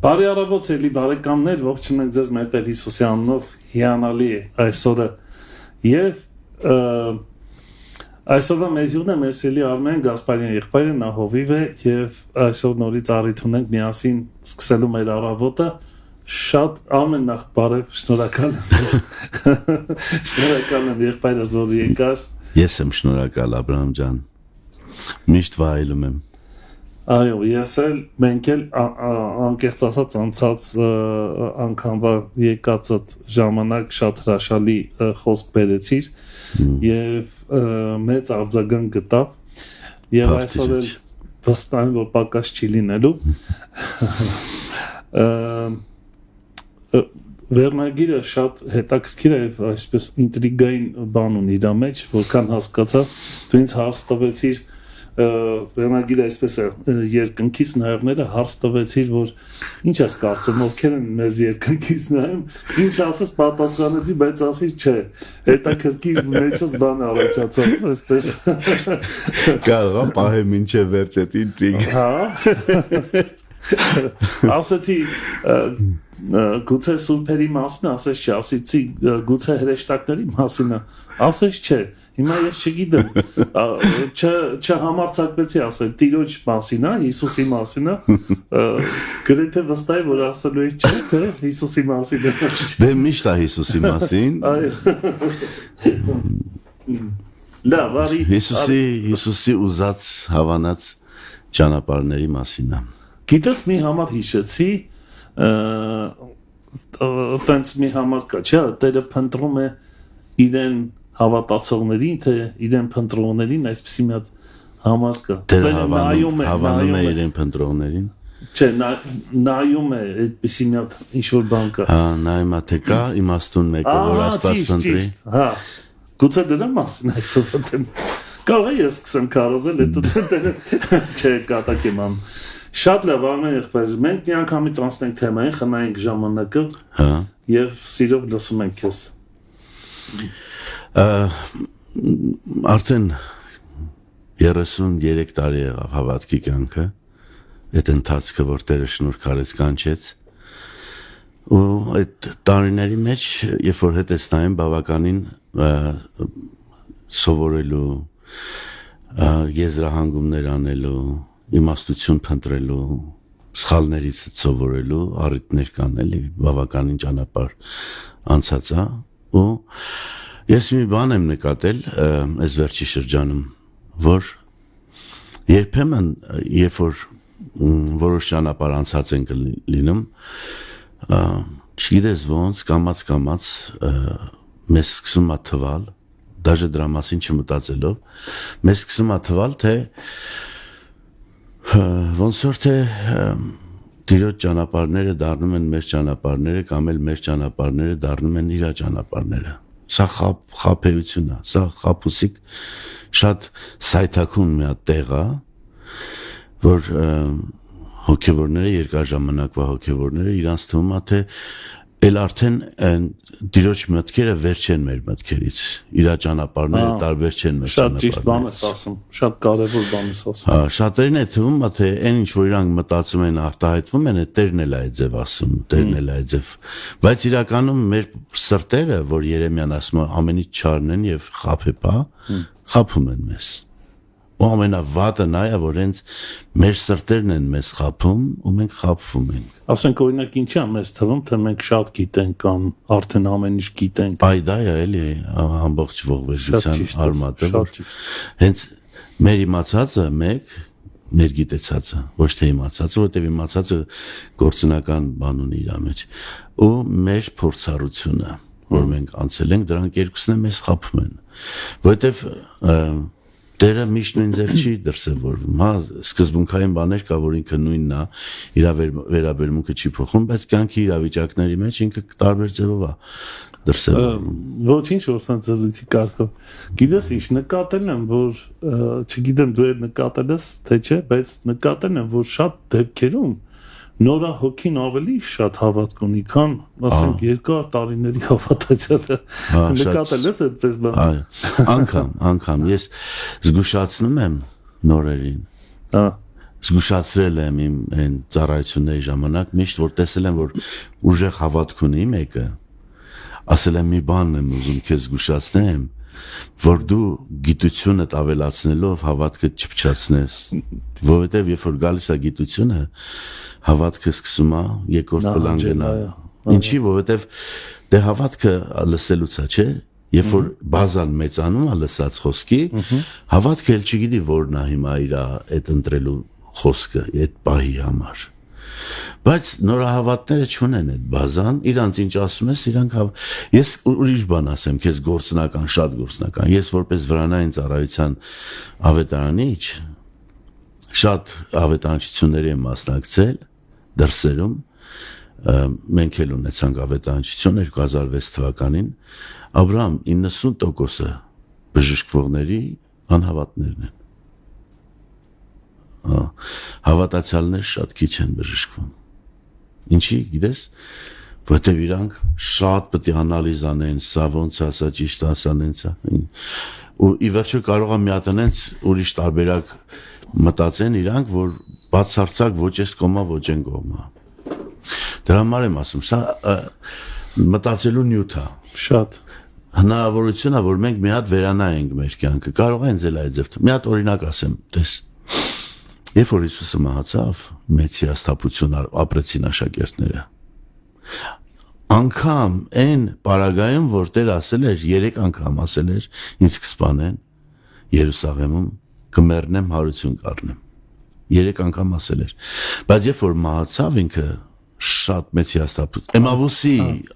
Բարի առավոտ էլի բարեկամներ, ողջունում ձեզ մեր Տեր Հիսուսի անունով, հիանալի է այսօրը։ Եվ այսօրվա մեր հյուրն է մեր սիրելի Արմեն Գասպարյան եղբայրը, նա հովիվ է եւ այսօր նորից առիթ ունենք միասին սկսելու մեր առավոտը։ Շատ Արմեն նախ բարև, շնորհակալ եմ։ Շնորհակալ եմ եղբայրս, որ եկար։ Ես եմ շնորհակալ Աբրահամ ջան։ Միշտ վայելում եմ։ Այո, ես էլ մենք էլ անկեղծ ասած անցած անգամվա եկածդ ժամանակ շատ հրաշալի խոսք բերեցիր եւ մեծ արձագանք գտավ եւ այսօր էլ վստահ եմ որ պակաս չի լինելու վերնագիրը շատ հետաքրքիր է եւ այսպես ինտրիգային բան ունի իր մեջ որքան հասկացա դու ինձ հարց տվեցիր վերնագիրը այսպես է երկնքից նայողները հարց տվեցիր որ ինչ ես կարծում ովքեր են մեզ երկնքից նայում ինչ ասես պատասխանեցի բայց ասի չէ հետաքրքիր մեջս բան առաջացավ այսպես կարող է պահեմ ինչե վերջ այդ ինտրիգ ասեցի գուցե սուրբերի մասին ասես չէ ասեցի գուցե հրեշտակների մասին ասես չէ հիմա ես չգիտեմ չհամարձակվեցի ասել Տիրոջ մասին Հիսուսի մասին գրեթե վստահ եմ որ ասելու եմ չէ թե Հիսուսի մասին դե միշտ է Հիսուսի մասին լավ արի Հիսուսի ուզած հավանած ճանապարհների մասին գիտես մի համար հիշեցի տենց մի համար կա չէ Տերը փնտրում է իրեն հավատացողներին թե իրեն փնտրողներին այսպեսի մի հատ համար կա Տերը հավանում է իրեն փնտրողներին չէ նայում է այդպեսի մի հատ ինչ որ բան կա հա նայում է թե կա իմաստուն մեկը որ Աստված փնտրի հա գուցե դրա մասին այսօր դեմ կարող է ես սկսեմ քարոզել հետո Տերը չէ կատակ եմ անում Շատ լավ Արմեն եղբայր, մենք մի անգամից անցնենք թեմային, խնայենք ժամանակը եւ սիրով լսում ենք քեզ։ Արդեն 33 տարի եղավ հավատքի կյանքը, այդ ընթացքը, որ Տերը շնորհ արեց կանչեց, ու այդ տարիների մեջ, երբ որ հետ ես նայում բավականին սովորելու, եզրահանգումներ անելու իմաստություն փնտրելու, սխալներից սովորելու, առիթներ կան էլի, բավականին ճանապարհ անցած է, ու ես մի բան եմ նկատել այս վերջի շրջանում, որ երբեմն, երբ որ որոշ ճանապարհ անցած են լինում, չգիտես ոնց, կամաց մեզ սկսում է թվալ, դաժե դրա մասին չմտածելով, մեզ սկսում է թվալ, թե ոնց որ թե Տիրոջ ճանապարհները դառնում են մեր ճանապարհները կամ էլ մեր ճանապարհները դառնում են իր ճանապարհները սա խաբեություն է սա խաբուսիկ շատ սայթաքուն մի հատ տեղ է որ հոգևորները երկար ժամանակվա հոգևորները իրանց թվում է թե էլ արդեն Տիրոջ մտքերը վերջ են մեր մտքերից իր ճանապարհները տարբեր չեն մեր ճանապարհներից շատ ճիշտ բան ես ասում շատ կարևոր բան ես ասում շատերին է թվում թե այն ինչ որ իրանք մտածում են արտահայտվում են Տերն էլ է այդ ձև ասում Տերն էլ է այդ ձև բայց իրականում մեր սրտերը որ Երեմիան ասում է ամենից չարն են եւ խաբեփա խաբում են մեզ ու ամենավատը նա է որ հենց մեր սրտերն են մեզ խաբում ու մենք խաբվում ենք ասենք օրինակ ինչի է մեզ թվում թե մենք շատ գիտենք կամ արդեն ամեն ինչ գիտենք այ դա է էլի ամբողջ ողբերգության արմատը որ հենց մեր իմացածը մեկ մեր գիտեցածը ոչ թե իմացածը որտեղ իմացածը գործնական բան ունի իր մեջ ու մեր փորձառությունը որ մենք անցել ենք դրանք երկուսն է մեզ խաբում են որտեղ Տերը միշտ նույն ձև չի դրսևորվում, հա, սկզբունքային բաներ կա, որ ինքը նույնն է, իր վերաբերմունքը չի փոխում, բայց կյանքի իրավիճակների մեջ ինքը տարբեր ձևով է դրսևորվում։ Ոչինչ որ սենց զրույցի կարգով։ Գիտես ինչ նկատել եմ, որ չգիտեմ դու եք նկատել ես, թե չէ, բայց նկատել եմ, որ շատ դեպքերում նորա հոգին ավելի շատ հավատք ունի, քան ասենք երկար տարիների հավատացյալը նկատել ես այդպես բան։ Անգամ ես զգուշացնում եմ նորերին։ զգուշացրել եմ իմ այն ծառայությունների ժամանակ, միշտ որ տեսել եմ, որ ուժեղ հավատք ունի մեկը, ասել եմ մի բան եմ ուզում քեզ զգուշացնեմ, որ դու գիտությունդ ավելացնելով հավատքը չփչացնես, որովհետև երբ որ գալիս է գիտությունը, հավատքը սկսում է երկրորդ պլան գնալ։ Ինչի, որովհետև դե հավատքը լսելուց է, չէ՞։ Երբ որ բազան մեծանում է լսած խոսքի, հավատքը էլ չգիտի որն է հիմա իր այդ ընտրելու խոսքը, այդ պահի համար։ Բայց նորահավատները չունեն այդ բազան, իրանց ինչ ասում ես, իրանք ես ուրիշ բան ասեմ, քեզ գործնական, շատ գործնական։ Ես որպես վրանային ծառայության ավետարանիչ շատ ավետարանչությունների եմ մասնակցել դրսերում, մենք էլ ունեցանք ավետարանչություն 2006 թվականին, Աբրահամ 90%-ը բժշկվողների անհավատներն են։ Հավատացյալներ շատ քիչ են բժշկվում։ Ինչի, գիտես, որտեվ իրանք շատ պետք է անալիզ անեն, սա ոնց է, սա ճիշտ է, սա նենց է։ Ու ի վերջո կարող է մի հատ անենց ուրիշ տարբերակ մտածեն իրանք, որ բացարձակ ոչ էս կողմա, ոչ են կողմա։ Դրա համար եմ ասում, սա մտածելու նյութ է։ Շատ հնարավորություն է, որ մենք մի հատ վերանայենք մեր կյանքը, կարող է ինձ էլ այդ ձև։ Մի հատ օրինակ ասեմ, տես։ Երբ որ Հիսուսը մահացավ, մեծ հիասթափություն ապրեցին աշակերտները։ Անգամ այն պարագայում, որ Տեր ասել էր, 3 անգամ ասել էր, ինձ կսպանեն Երուսաղեմում, կմեռնեմ, հարություն կառնեմ։ 3 անգամ ասել էր։ Բայց երբ որ մահացավ ինքը շատ մեծ հիասթափություն։ Էմավուսի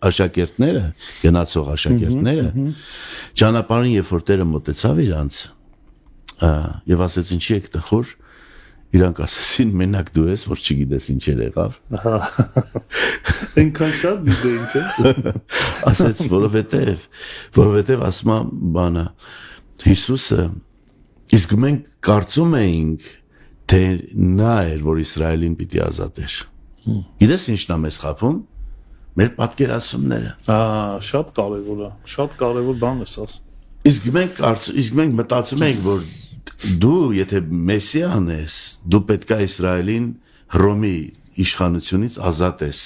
աշակերտները, գնացող աշակերտները, ճանապարհին երբ որ Տերը մոտեցավ իրանց, եւ ասեց ինչի եք տխուր, իրանք ասեցին մենակ դու ես, որ չգիտես ինչեր եղավ։ Այնքան շատ դիտեին, չէ՞։ Ասեց, որովհետեւ ասում եմ բանը, Հիսուսը, իսկ մենք կարծում էինք, թե նա էր, որ Իսրայելին պիտի ազատեր։ Գիտես ինչն է մեզ խափում։ Մեր պատկերացումները։ Շատ կարևոր է, շատ կարևոր բան ես ասում։ Իսկ մենք մտածում ենք, որ դու եթե Մեսիան ես, դու պետք է Իսրայելին Հռոմի իշխանությունից ազատես։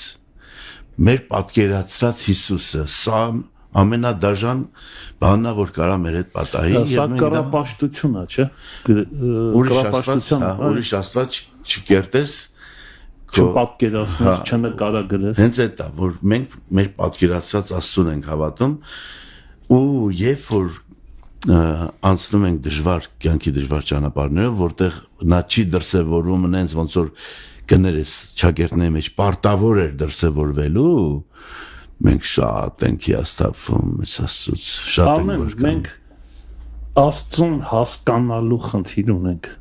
Մեր պատկերացրած Հիսուսը, սա ամենադաժան բանն է, որ կարա մեր հետ պատահի։ Սա կռապաշտություն է, չէ՞։ Ուրիշ Աստված չկերտես, չպատկերացնես, չնկարագրես։ Հենց այդ է, որ մենք մեր պատկերացրած Աստծուն ենք հավատում, ու երբ որ անցնում ենք կյանքի դժվար ճանապարհներով, որտեղ նա չի դրսևորում նենց ոնց որ կներես ճակերտների մեջ պարտավոր էր դրսևորվելու, մենք շատ ենք հիասթափվում, ես Աստծուց շատ ենք որ մենք Աստծուն հասկանալու խնդիր ունենք։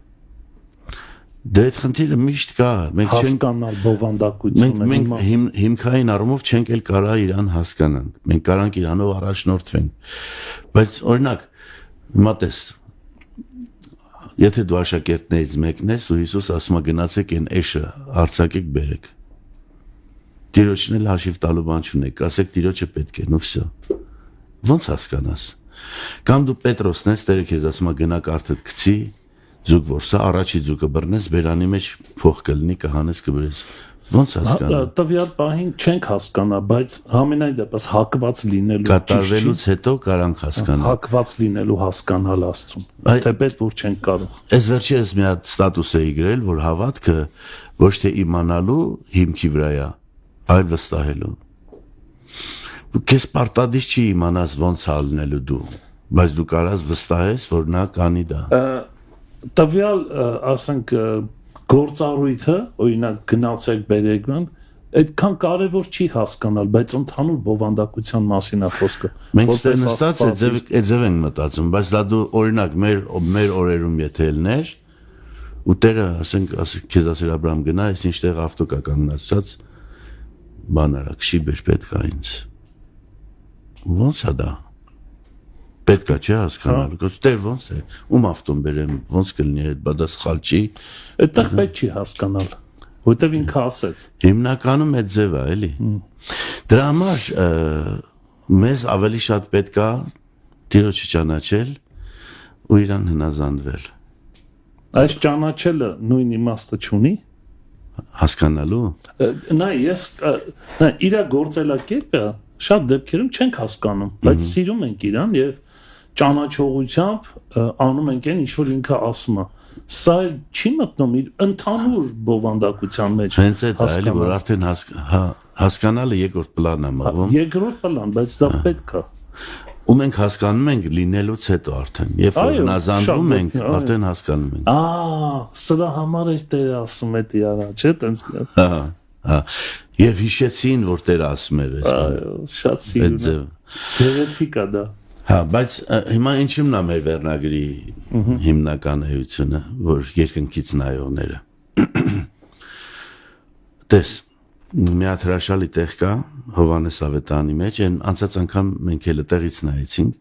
Դե այդ խնդիրը միշտ կա, մենք չենք հասկանալ բովանդակությունը։ Մենք հիմքային առումով չենք էլ կարա իրան հասկանանք։ Մենք կարանք իրանով առաջնորդվենք։ Բայց օրինակ, հիմա տես, եթե դու աշակերտներից մեկն ես ու Հիսուս ասում է գնացեք այն էշը արձակեք բերեք։ Տիրոջն էլ հաշիվ տալու բան չունեք, ասեք Տիրոջը պետք է, ու վсё։ Ոնց հասկանաս։ Կամ դու Պետրոսն ես, Տերը քեզ ասում է գնա կարթդ գցի, ձուկ որ սա առաջի ձուկը բռնես, բերանի մեջ փող կլինի, կհանես, կբրես։ Ոնց հասկանալ։ Տվյալ պահին չենք հասկանա, բայց համենայն դեպս հակված լինելու կատարվելուց հետո կարանք հասկանալ։ Հակված լինելու հասկանալ Աստծուն։ Թեպետ որ չենք կարող։ Այս վերջերս մի հատ ստատուս էի գրել, որ հավատքը ոչ թե իմանալու հիմքի վրա է, այլ վստահելու։ Քեզ պարտադիր չի իմանաս ոնց ալնելու դու, բայց դու կարաս վստահես, որ նա կանի դա։ Տվյալ, ասենք, գործառույթը, օրինակ գնացեք բերեգման, այդքան կարևոր չի հասկանալ, բայց ընդհանուր բովանդակության մասին է խոսքը։ Մենք նստած այդ ձև ենք մտածում, բայց դա դու օրինակ մեր օրերում եթե ելներ, ու Տերը, ասենք, քեզ ասել Աբրահամ գնա, այս ինչտեղ ավտո կա կանգնացած, բան արա, քշի բեր պետք է ինձ։ Ոնց է դա։ Պետք է չէ հասկանալ, Տեր ոնց է, ում ավտոն բերեմ, ոնց կլինի այդ, բա դա սխալ չի։ Այդտեղ պետք չի հասկանալ, որտեվ ինքը ասեց։ Հիմնականում այդ ձև է, էլի։ Դրա համար մեզ ավելի շատ պետք է Տիրոջը ճանաչել ու իրան հնազանդվել։ Այս ճանաչելը նույն իմաստը չունի։ Հասկանալու։ Իր գործելակերպը շատ դեպքերում չենք հասկանում, բայց սիրում ենք իրան եւ ճանաչողությամբ անում ենք այն, ինչ որ ինքը ասում է։ Սա չի մտնում իր ընդհանուր բովանդակության մեջ։ Հենց այդ այլի որ արդեն հասկանալը երկրորդ պլան է մղվում։ Երկրորդ պլան, բայց դա պետք է։ Ու մենք հասկանում ենք լինելուց հետո արդեն, երբ որ հնազանդվում ենք, արդեն հասկանում ենք։ Սրա համար է Տերը ասում է դիարա, չէ՞, տենց։ Եվ հիշեցին, որ Տերը ասում էր այս։ Շատ սիրուն է։ Գեղեցիկ է դա։ Բայց հիմա ինչու՞մն է մեր վերնագրի հիմնական էությունը, որ երկնքից նայողները։ Տես, մի հատ հրաշալի տեղ կա Հովհաննես ավետարանի մեջ, այն անցած անգամ մենք էլ տեղից նայեցինք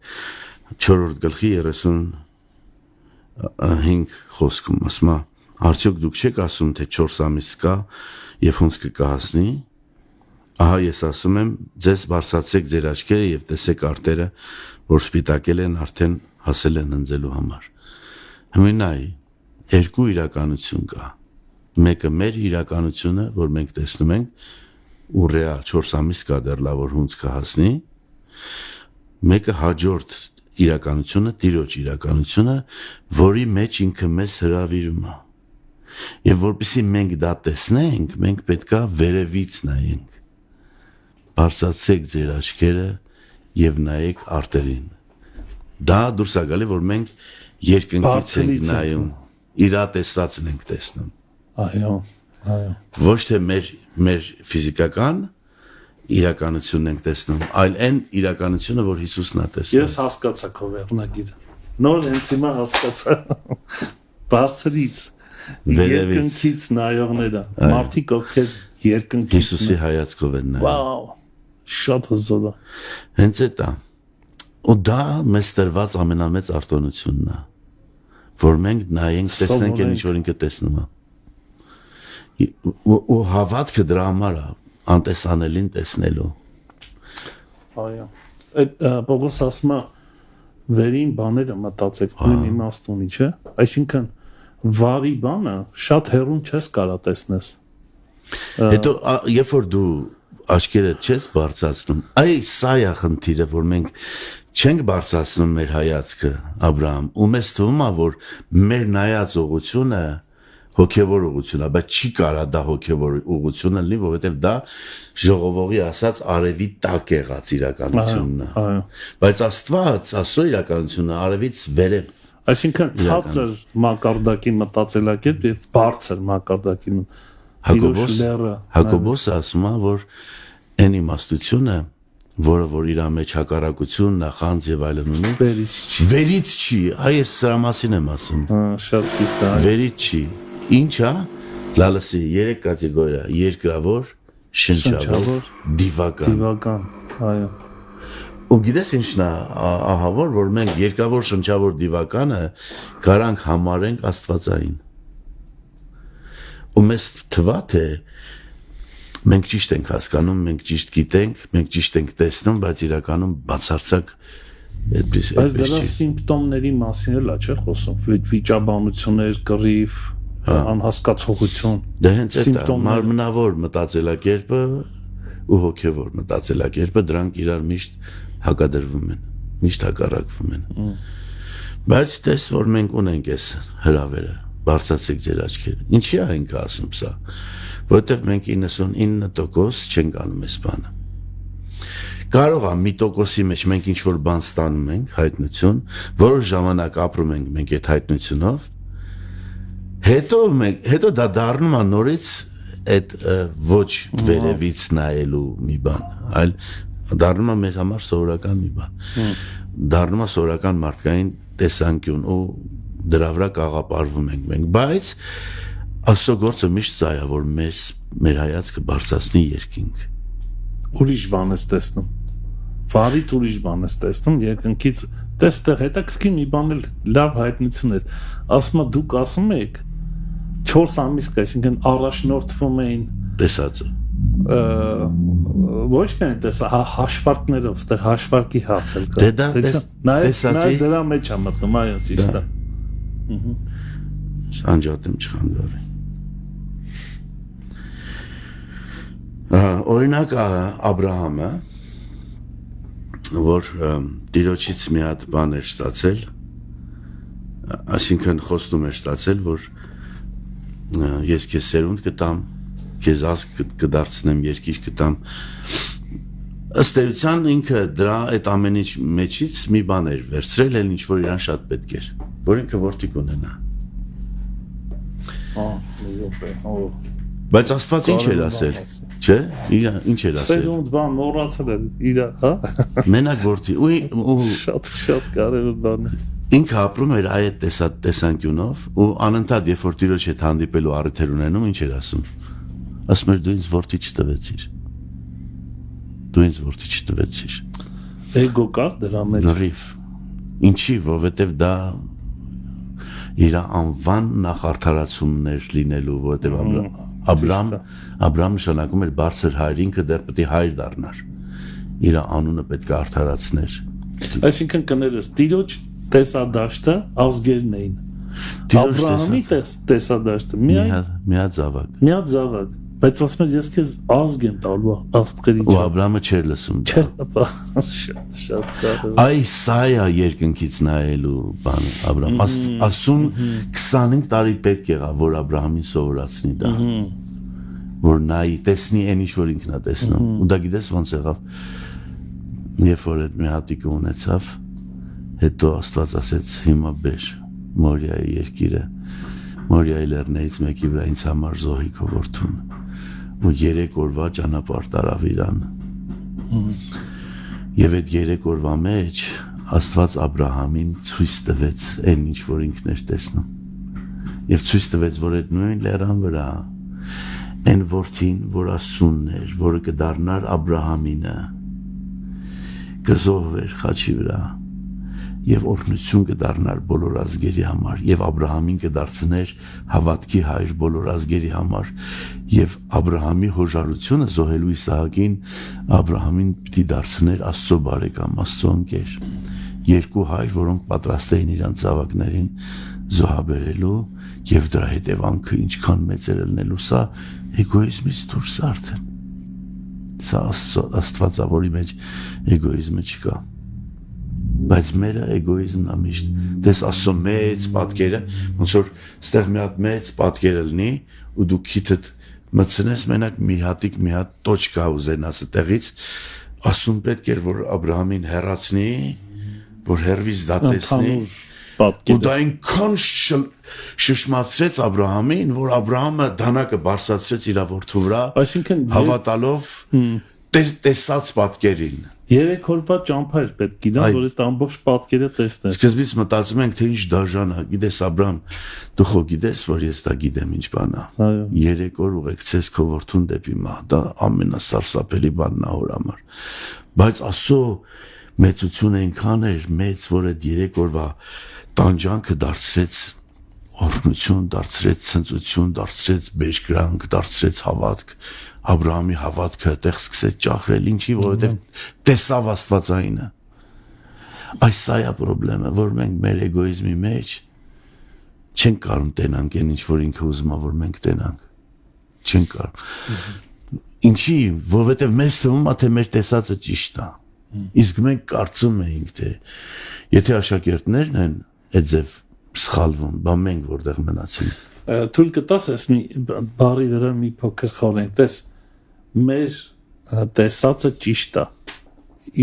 4-րդ գլխի 35 խոսքում, ասում է, արդյոք դուք չեք ասում, թե 4 ամիս կա եւ ոնց կհասնի։ Ահա ես ասում եմ, ձեզ բարձրացեք ձեր աչքերը եւ տեսեք արտերը, որ սպիտակել են, արդեն հասել են հնձելու համար։ Հիմնայի երկու իրականություն կա։ Մեկը մեր իրականությունը, որ մենք տեսնում ենք, ու ռեալ 4 ամիս կա դեռ լավ որ հունց կհասնի, մեկը հաջորդ իրականությունը, Տիրոջ իրականությունը, որի մեջ ինքը մեզ հրավիրում է։ Եվ որպեսզի մենք դա տեսնենք, մենք պետք է վերևից նայենք։ Բարձրացեք ձեր աչքերը եւ նայեք արտերին։ Դա դուրս է գալի, որ մենք երկնքից ենք նայում, իրատեսածն ենք տեսնում։ Այո։ Ոչ թե մեր ֆիզիկական իրականությունն ենք տեսնում, այլ այն իրականությունը, որ Հիսուսն է տեսնում։ Ես հասկացա քո վերնագիրը։ Նոր հենց հիմա հասկացա։ Բարձրից երկնքից նայողները, մարդիկ ովքեր երկնքից Հիսուսի հայացքով են նայում։ Վաու, շատ հզոր է։ Հենց այդ է։ Ու դա մեզ տրված ամենամեծ արտոնությունն է, որ մենք նայենք, տեսնենք այն ինչ որ ինքը տեսնում է։ Ու հավատքը դրա համար է, անտեսանելին տեսնելու։ Այո։ Այդ Պողոս ասում է վերին բաները մտածեք նույն իմաստ ունի, չէ՞։ Այսինքն վարի բանը շատ հեռուն չես կարա տեսնես։ Հետո երբ որ դու աչքերդ չես բարձրացնում, սա է խնդիրը, որ մենք չենք բարձրացնում մեր հայացքը, Աբրահամ, ու մեզ թվում է, որ մեր նայած ուղղությունը հոգևոր ուղղություն է, բայց չի կարա դա հոգևոր ուղղություն լինի, որովհետև դա ժողովողի ասած արևի տակ եղած իրականությունն է։ Բայց Աստված, Աստծո իրականությունը արևից վերև։ Այսինքն ցածր մակարդակի մտածելակերպ եւ բարձր մակարդակի Հակոբոսը ասում է, որ այն իմաստությունը, որը որ իր մեջ հակառակություն, նախանձ եւ այլն ունի, վերից չի, այս սրա մասին եմ ասում։ Շատ ճիշտ է։ Վերից չի։ Ինչա լալսի 3 կատեգորիա՝ երկրավոր, շնչավոր, դիվական, այո։ Ու գիտես ինչն է ահավոր, որ մենք երկրավոր, շնչավոր, դիվականը կարանք համարենք աստվածային։ Ու մեզ թվա թե մենք ճիշտ ենք հասկանում, մենք ճիշտ գիտենք, մենք ճիշտ ենք տեսնում, բայց իրականում բացարձակ այդպես չի։ Բայց դրա սիմպտոմների մասին էլ չէ խոսում։ Վիճաբանություններ, կռիվ, անհասկացողություն։ Դա հենց այդ է, մարմնավոր մտածելակերպը ու հոգևոր մտածելակերպը դրանք իրար միշտ հակադրվում են, միշտ հակառակվում են։ Բայց տես որ մենք ունենք այս հրավերը, բարձրացեք ձեր աչքերը։ Ինչի է ինքը ասում սա, որովհետև մենք 99% չենք անում այս բանը։ Կարող է 1%-ի մեջ մենք ինչ-որ բան ստանում ենք, հայտնություն, որոշ ժամանակ ապրում ենք մենք այդ հայտնությունով, հետո դա դառնում է նորից այդ ոչ վերևից նայելու մի բան, այլ դառնում է մեզ համար սովորական մի բան։ Դառնում է սովորական մարդկային տեսանկյուն ու դրա վրա կաղապարվում ենք մենք, բայց Աստծո գործը միշտ սա է, որ մեր հայացքը բարձրացնի երկինք։ Ուրիշ բան ես տեսնում։ Վարից ուրիշ բան ես տեսնում, երկնքից տեստեղ հետաքրքիր մի բան էլ լավ հայտնություն էր։ Ասում է դուք ասում եք 4 ամիս կա, այսինքն առաջնորդվում էին տեսածը։ Ոչ միայն տեսա, հաշվարկներով, ստեղ հաշվարկի հարցել կա։ Դե դա տեսածի դրա մեջ է մտնում, այո, ճիշտ է։ Անջատեմ չխանգարի։ Օրինակ Աբրահամը, որ Տիրոջից մի հատ բան էր ստացել, այսինքն խոստում էր ստացել, որ ես քեզ սերունդ կտամ, քեզ ազգ կդարձնեմ, երկիր կտամ։ Ըստ էության ինքը դրա այդ ամենից մեջից մի բան էր վերցրել, էլ ինչ որ իրան շատ պետք էր, որ ինքը որդիկ ունենա։ Բայց Աստված ինչ էր ասել, չէ՞, ինչ էր ասել։ Սերունդ բան մոռացել էր իր, հա։ Մենակ որդի, ու շատ կարևոր բան է։ Ինքը ապրում էր այդ տեսանկյունով ու անընդհատ երբ որ Տիրոջ հետ հանդիպելու առիթեր ունենում, ինչ էր ասում։ Ասում էր դու ինձ որդի չտվեցիր։ Դու ինձ որդի չտվեցիր։ Էգո կար դրա մեջ։ Լրիվ։ Ինչի, որովհետև դա իր անվան նախարդարացումներ լինելու, որովհետև Աբրահամ նշանակում էր բարձր հայր, ինքը դեռ պետք է հայր դառնար։ Իր անունը պետք է արդարացներ։ Այսինքն կներես, Տիրոջ տեսադաշտը ազգերն էին։ Աբրահամի տեսադաշտը միաձավակ, բայց ասում եմ ես քեզ ազգ եմ տալու աստղերից։ Ու Աբրահամը չէր լսում։ Չէ, շատ կարևոր։ Այս սա է երկնքից նայելու բանը Աբրահամ։ Ասում 25 տարի պետք եղավ, որ Աբրահամին սովորացնի դա։ Որ նայի, տեսնի այն ինչ որ ինքն է տեսնում։ Ու դա գիտես ոնց եղավ։ Երբ որ այդ մի հատիկը ունեցավ, հետո Աստված ասեց հիմա բեր Մորիայի երկիրը, Մորիայի լեռներից մեկի վրա ինձ համար զոհի քո որդուն։ Ու 3 օրվա ճանապարհ տարավ իրան։ Եվ այդ 3 օրվա մեջ Աստված Աբրահամին ցույց տվեց այն ինչ որ ինքն էր տեսնում։ Եվ ցույց տվեց, որ այդ նույն լեռան վրա այն որդին, որ Աստծունն էր, որը կդառնար Աբրահամինը, կզոհվեր խաչի վրա եւ օրհնություն կդառնար բոլոր ազգերի համար եւ Աբրահամին կդարձներ հավատքի հայր բոլոր ազգերի համար եւ Աբրահամի հոժարությունը զոհելու Իսահակին Աբրահամին պիտի դարձներ Աստծո բարեկամ, Աստծո ընկեր, 2 հայր, որոնք պատրաստ էին իրանց զավակներին զոհաբերելու եւ դրա հետևանքը ինչքան մեծ էր լինելու, սա էգոիզմից դուրս արդեն, սա Աստվածավորի մեջ էգոիզմը չկա։ Բայց մերը էգոիզմն է միշտ։ Դες Աստծո մեծ պատկերը, ոնց որ ստեղ մի հատ մեծ պատկերը լինի ու դու քիթդ մտցնես մենակ մի հատ տոճկա ուզենաս այդտեղից, Աստծուն պետք էր որ Աբրահամին հեռացնի, որ հերվից դա տեսնի։ Ու դա այնքան շշմացրեց Աբրահամին, որ Աբրահամը դանակը բարձրացրեց իր որդու վրա, հավատալով տեսած պատկերին։ 3 օրվա ճամփա էր պետք գիտեմ, որ այդ ամբողջ պատկերը տեսներ։ Սկզբից մտածում ենք, թե ինչ դաժան է, գիտես Աբրահամ, դու խո գիտես, որ ես դա գիտեմ ինչ բան է։ 3 օր ուղեկցես քո որդուն դեպի մահ, դա ամենասարսափելի բանն է հոր համար։ Բայց Աստծո մեծությունը այնքան էր մեծ, որ այդ 3 օրվա տանջանքը դարձրեց օրհնություն, դարձրեց ցնծություն, դարձրեց բերկրանք, դարձրեց հավատք։ Աբրահամի հավատքը այդտեղ սկսեց ճախրել, ինչի, որովհետև տեսավ Աստվածայինը։ Այս սա է խնդրեմը, որ մենք մեր էգոիզմի մեջ չենք կարող տենանք այն ինչ որ ինքը ուզում է որ մենք տենանք։ Չենք կարող։ Ինչի, որովհետև մեզ թվում է թե մեր տեսածը ճիշտ է։ Իսկ մենք կարծում ենք թե եթե աշակերտներն են այդ ձև սխալվում, բա մենք որտեղ մնացինք։ Թույլ կտաս ես մի բարի վրա մի փոքր խորենք, տես մեր տեսածը ճիշտ է,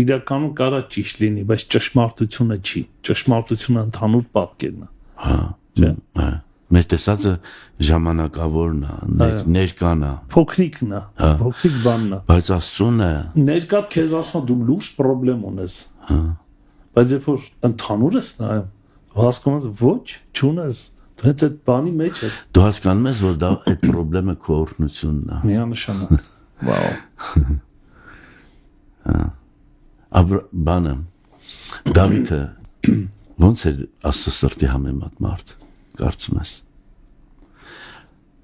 իրականում կարա ճիշտ լինի, բայց ճշմարտությունը չի, ճշմարտությունը ընդհանուր պատկերն է։ Հա, մեր տեսածը ժամանակավորն է, ներկան է, փոքրիկն է, փոքրիկ բանն է, բայց Աստծունը ներկա քեզ ասում դու լուրջ խնդրեմ ունես, բայց երբ որ ընդհանուր ես նայում, հասկանում ես ոչ, չունես։ Դու այդ բանի մեջ ես։ Դու հասկանում ես, որ դա այդ խնդրեմը քո օրհնությունն է։ Միանշանակ։ Վաու։ Բանը Դավիթը ոնց էր Աստծո սրտի համեմատ մարդ, կարծում ես։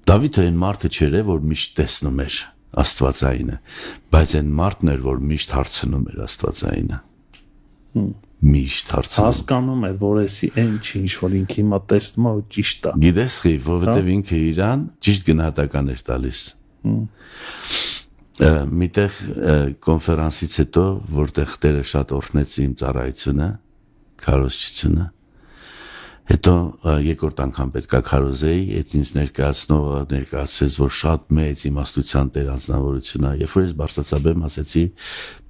Դավիթը այն մարդը չէր, որ միշտ տեսնում էր Աստվածայինը, բայց այն մարդն էր, որ միշտ հարցնում էր Աստվածայինը։ միշտ հարցնում։ Հասկանում է, որ էսի այն չի, ինչ որ ինքը հիմա տեսնում է ու ճիշտ է։ Գիտես խի, որովհետև ինքը իրան ճիշտ գնահատական էր տալիս։ Միտեղ կոնֆերանսից հետո, որտեղ Տերը շատ օրհնեց իմ ծառայությունը, քարոզչությունը, հետո երկրորդ անգամ պետքա քարոզեի, այդ ինձ ներկայացնողը ներկայացրեց, որ շատ մեծ իմաստության Տեր անձնավորություն է, երբ որ ես բարձրացաբեմ ասեցի,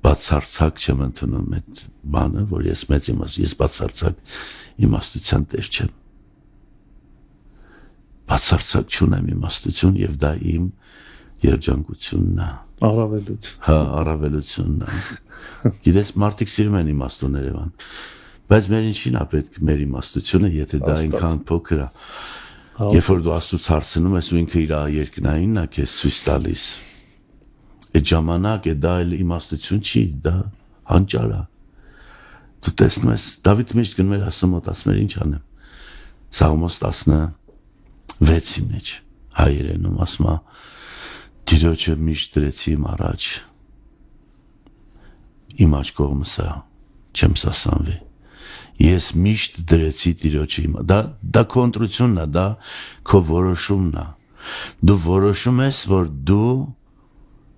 բացարձակ չեմ ընդունում այդ բանը, որ ես մեծ ես բացարձակ իմաստության Տեր չեմ։ Բացարձակ չունեմ իմաստություն եւ դա իմ երջանկությունն է։ Առավելություն։ Հա, առավելությունն է։ Գիտես, մարդիկ սիրում են իմաստուն Երևան, բայց մեր ինչին է պետք մեր իմաստությունը, եթե դա այնքան փոքր է։ Երբ որ դու Աստծուց հարցնում ես ու ինքը իր երկնայինն է քեզ ցույց տալիս, այդ ժամանակ դա էլ իմաստություն չի, դա հանճար է։ Դու տեսնում ես, Դավիթ միշտ գնում էր ասում մոտ ասում էր ինչ անեմ։ Սաղմոս 16-ի մեջ հայերենում ասում է Տիրոջը միշտ դրեցի իմ առաջ, իմ աջ կողմս է, չեմ սասանվի։ Ես միշտ դրեցի Տիրոջը իմ, դա քո ընտրությունն է, դա քո որոշումն է։ Դու որոշում ես, որ դու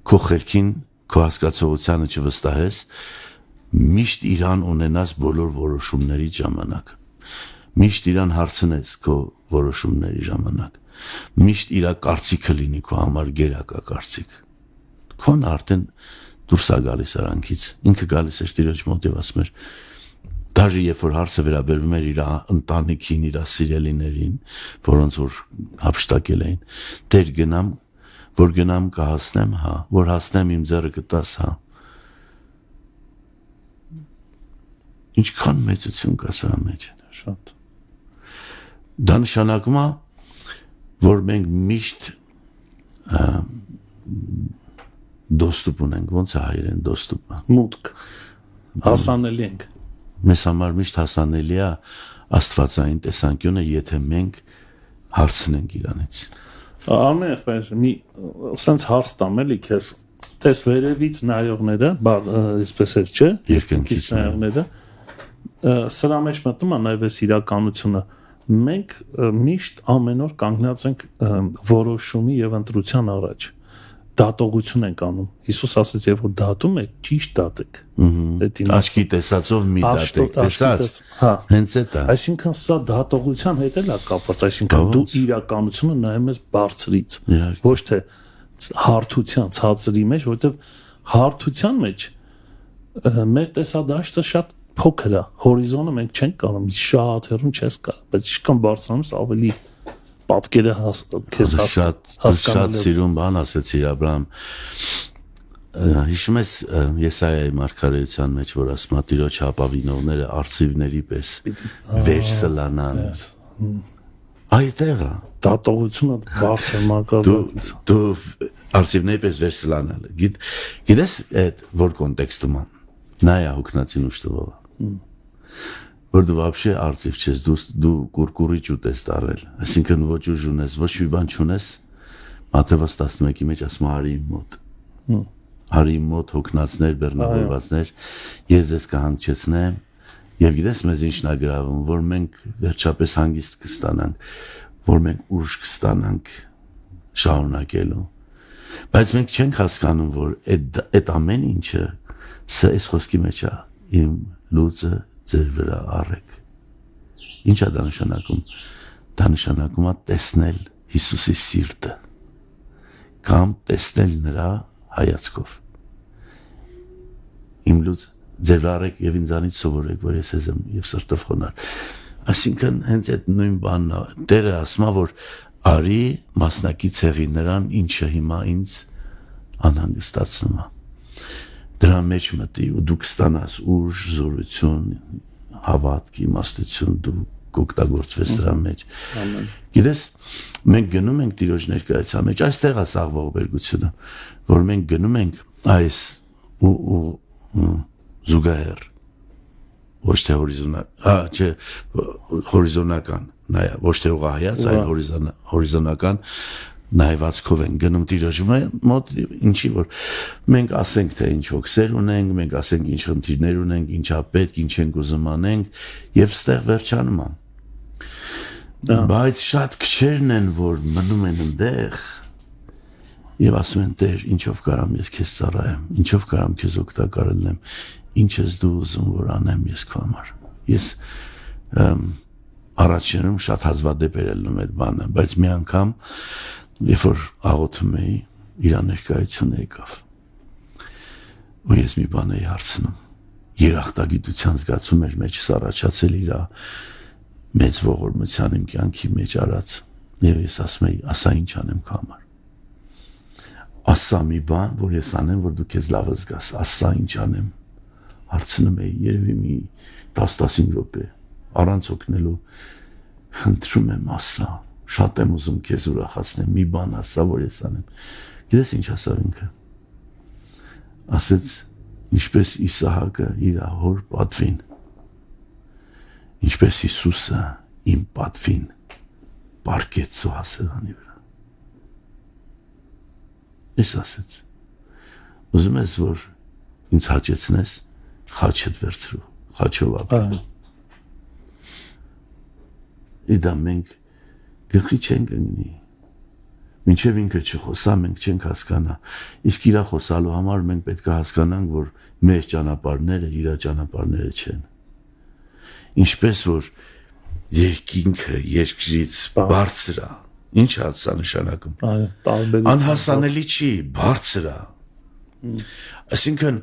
քո խելքին, քո հասկացողությանը չվստահես, միշտ իրան ունենաս բոլոր որոշումների ժամանակ։ Միշտ իրան հարցնես քո որոշումների ժամանակ։ Միշտ իրա կարծիքը լինի քո համար գերակա կարծիք։ Քոն արդեն դուրս է գալիս արանքից։ Ինքը գալիս էր Տիրոջ մոտ եւ ասում էր, դաժե երբ որ հարցը վերաբերվում էր իր ընտանիքին, իր սիրելիներին, որոնց որ հափշտակել էին, Տեր գնամ, որ գնամ կհասնեմ, հա, որ հասնեմ իմ ձեռը կտաս, հա։ Ինչքան մեծություն կա սրա մեջ։ Շատ։ Դա նշանակում է, որ մենք միշտ դոստուպ ունենք, ոնց է հայերեն դոստուպը։ Մուտք։ Հասանելի ենք։ Մեզ համար միշտ հասանելի է աստվածային տեսանկյունը, եթե մենք հարցնենք իրանից։ Ամեն եղբայր, մի սենց հարց տամ էլի քեզ, տես վերևից նայողները, այսպես էր, չէ, երկնքից նայողները, սրա մեջ մտնում է նաև այս իրականությունը, մենք միշտ ամեն օր կանգնած ենք որոշումի եւ ընտրության առաջ, դատողություն ենք անում, Հիսուս ասաց, երբ որ դատում եք, ճիշտ դատեք, աչքի տեսածով մի դատեք, տեսած, հենց էդ է, այսինքն սա դատողության հետ էլ է կապված, այսինքն դու իրականությունը նայում ես բարձրից, ոչ թե հարթության, ցածրի մեջ, որովհետեւ հարթության մեջ մեր տեսադաշտը շատ փոքր է, հորիզոնը մենք չենք կարող, շատ հեռուն չես կարող, բայց ինչքան բարձրանում ես ավելի պատկերը քեզ շատ սիրուն բան ասեցի Աբրահամ, հիշում ես Եսայայի մարգարեության մեջ, որ ասում է Տիրոջ ապավինողները արծիվների պես վերսլանան, այդտեղ է դատողությունը բարձր մակարդակից, դու արծիվների պես վերսլանալ, գիտես այդ որ կոնտեքստում է, նա է հոգնածին ուշտվողը, որ դու вообще արծիվ չես, դու կուրկուրի ճուտ ես տարել, այսինքն ոչ ուժ ունես, ոչ մի բան չունես, Մատթեոս 11-ի մեջ ասում է արի մոտ հոգնածներ, բեռնավորվածներ, ես ձեզ կհանգչեցնեմ, եւ գիտես մեզ ինչն է գրավում, որ մենք վերջապես հանգիստ կստանանք, որ մենք ուժ կստանանք շարունակելու, բայց մենք չենք հասկանում, որ այդ ամեն ինչը սա այս խոսքի մեջ է, իմ լուծը ձեր վրա առեք։ Ինչ է դա նշանակում։ Դա նշանակում է տեսնել Հիսուսի սիրտը կամ տեսնել նրա հայացքով։ Իմ լուծը ձեր վրա առեք եւ ինձանից սովորեք, որ ես եմ եւ սրտով խոնար։ Այսինքն հենց այդ նույն բանն է։ Տերը ասում է, որ արի մասնակից եղի նրան, ինչը հիմա ինձ անհանգստացնում է։ Դրա մեջ մտի ու դու կստանաս ուժ, զորություն, հավատք, իմաստություն, դու կօգտագործվես դրա մեջ։ Գիտես, մենք գնում ենք Տիրոջ ներկայության մեջ, այստեղ է սաղ ողբերգությունը, որ մենք գնում ենք այս զուգահեռ, ոչ թե հորիզոնական, ոչ թե ուղղահայաց, այլ հորիզոնական նայվածքով են գնում տիրոջում մոտ ինչի որ մենք ասենք թե ինչ հոգսեր ունենք, մենք ասենք ինչ խնդիրներ ունենք, ինչա պետք, ինչ ենք ուզում անենք եւ ստեղ վերջանում է։ Բայց շատ քչերն են որ մնում են այնտեղ եւ ասում են Տեր, ինչով կարամ ես քեզ ծառայեմ, ինչով կարամ քեզ օգտակար լինեմ, ինչ ես դու ուզում որ անեմ ես քո համար։ Ես առաջինում շատ հազվադեպ էր ելնում այդ բանը, բայց մի անգամ երբ որ աղոթում էի, իր ներկայությունը եկավ։ Ու ես մի բան էի հարցնում։ Երախտագիտության զգացում էր մեջս առաջացել իր մեծ ողորմության իմ կյանքի մեջ արած։ Եվ ես ասում էի, ասա ինչ անեմ քո համար։ Ասա մի բան, որ ես անեմ, որ դու քեզ լավ զգաս, ասա ինչ անեմ։ Հարցնում էի, երևի մի 10-15 րոպե, առանց օգնելու խնդրում եմ ասա։ Շատ եմ ուզում քեզ ուրախացնեմ, մի բան ասա, որ ես անեմ։ Գիտես ինչ ասավ ինքը։ Ասեց, ինչպես Իսահակը իր հոր պատվին, ինչպես Հիսուսը իմ պատվին պառկեց սոհասեղանի վրա։ Ես ասեց, ուզում ես, որ ինձ հաճեցնես, խաչդ վերցրու, խաչով ապրի։ Իդա մենք գլխի չենք ընկնի, մինչև ինքը չխոսա, մենք չենք հասկանա, իսկ իրա խոսալու համար մենք պետք է հասկանանք, որ մեր ճանապարհները իրա ճանապարհները չեն։ Ինչպես որ երկինքը երկրից բարձր է, ինչ է սա նշանակում։ Անհասանելի չի, բարձր է։ Այսինքն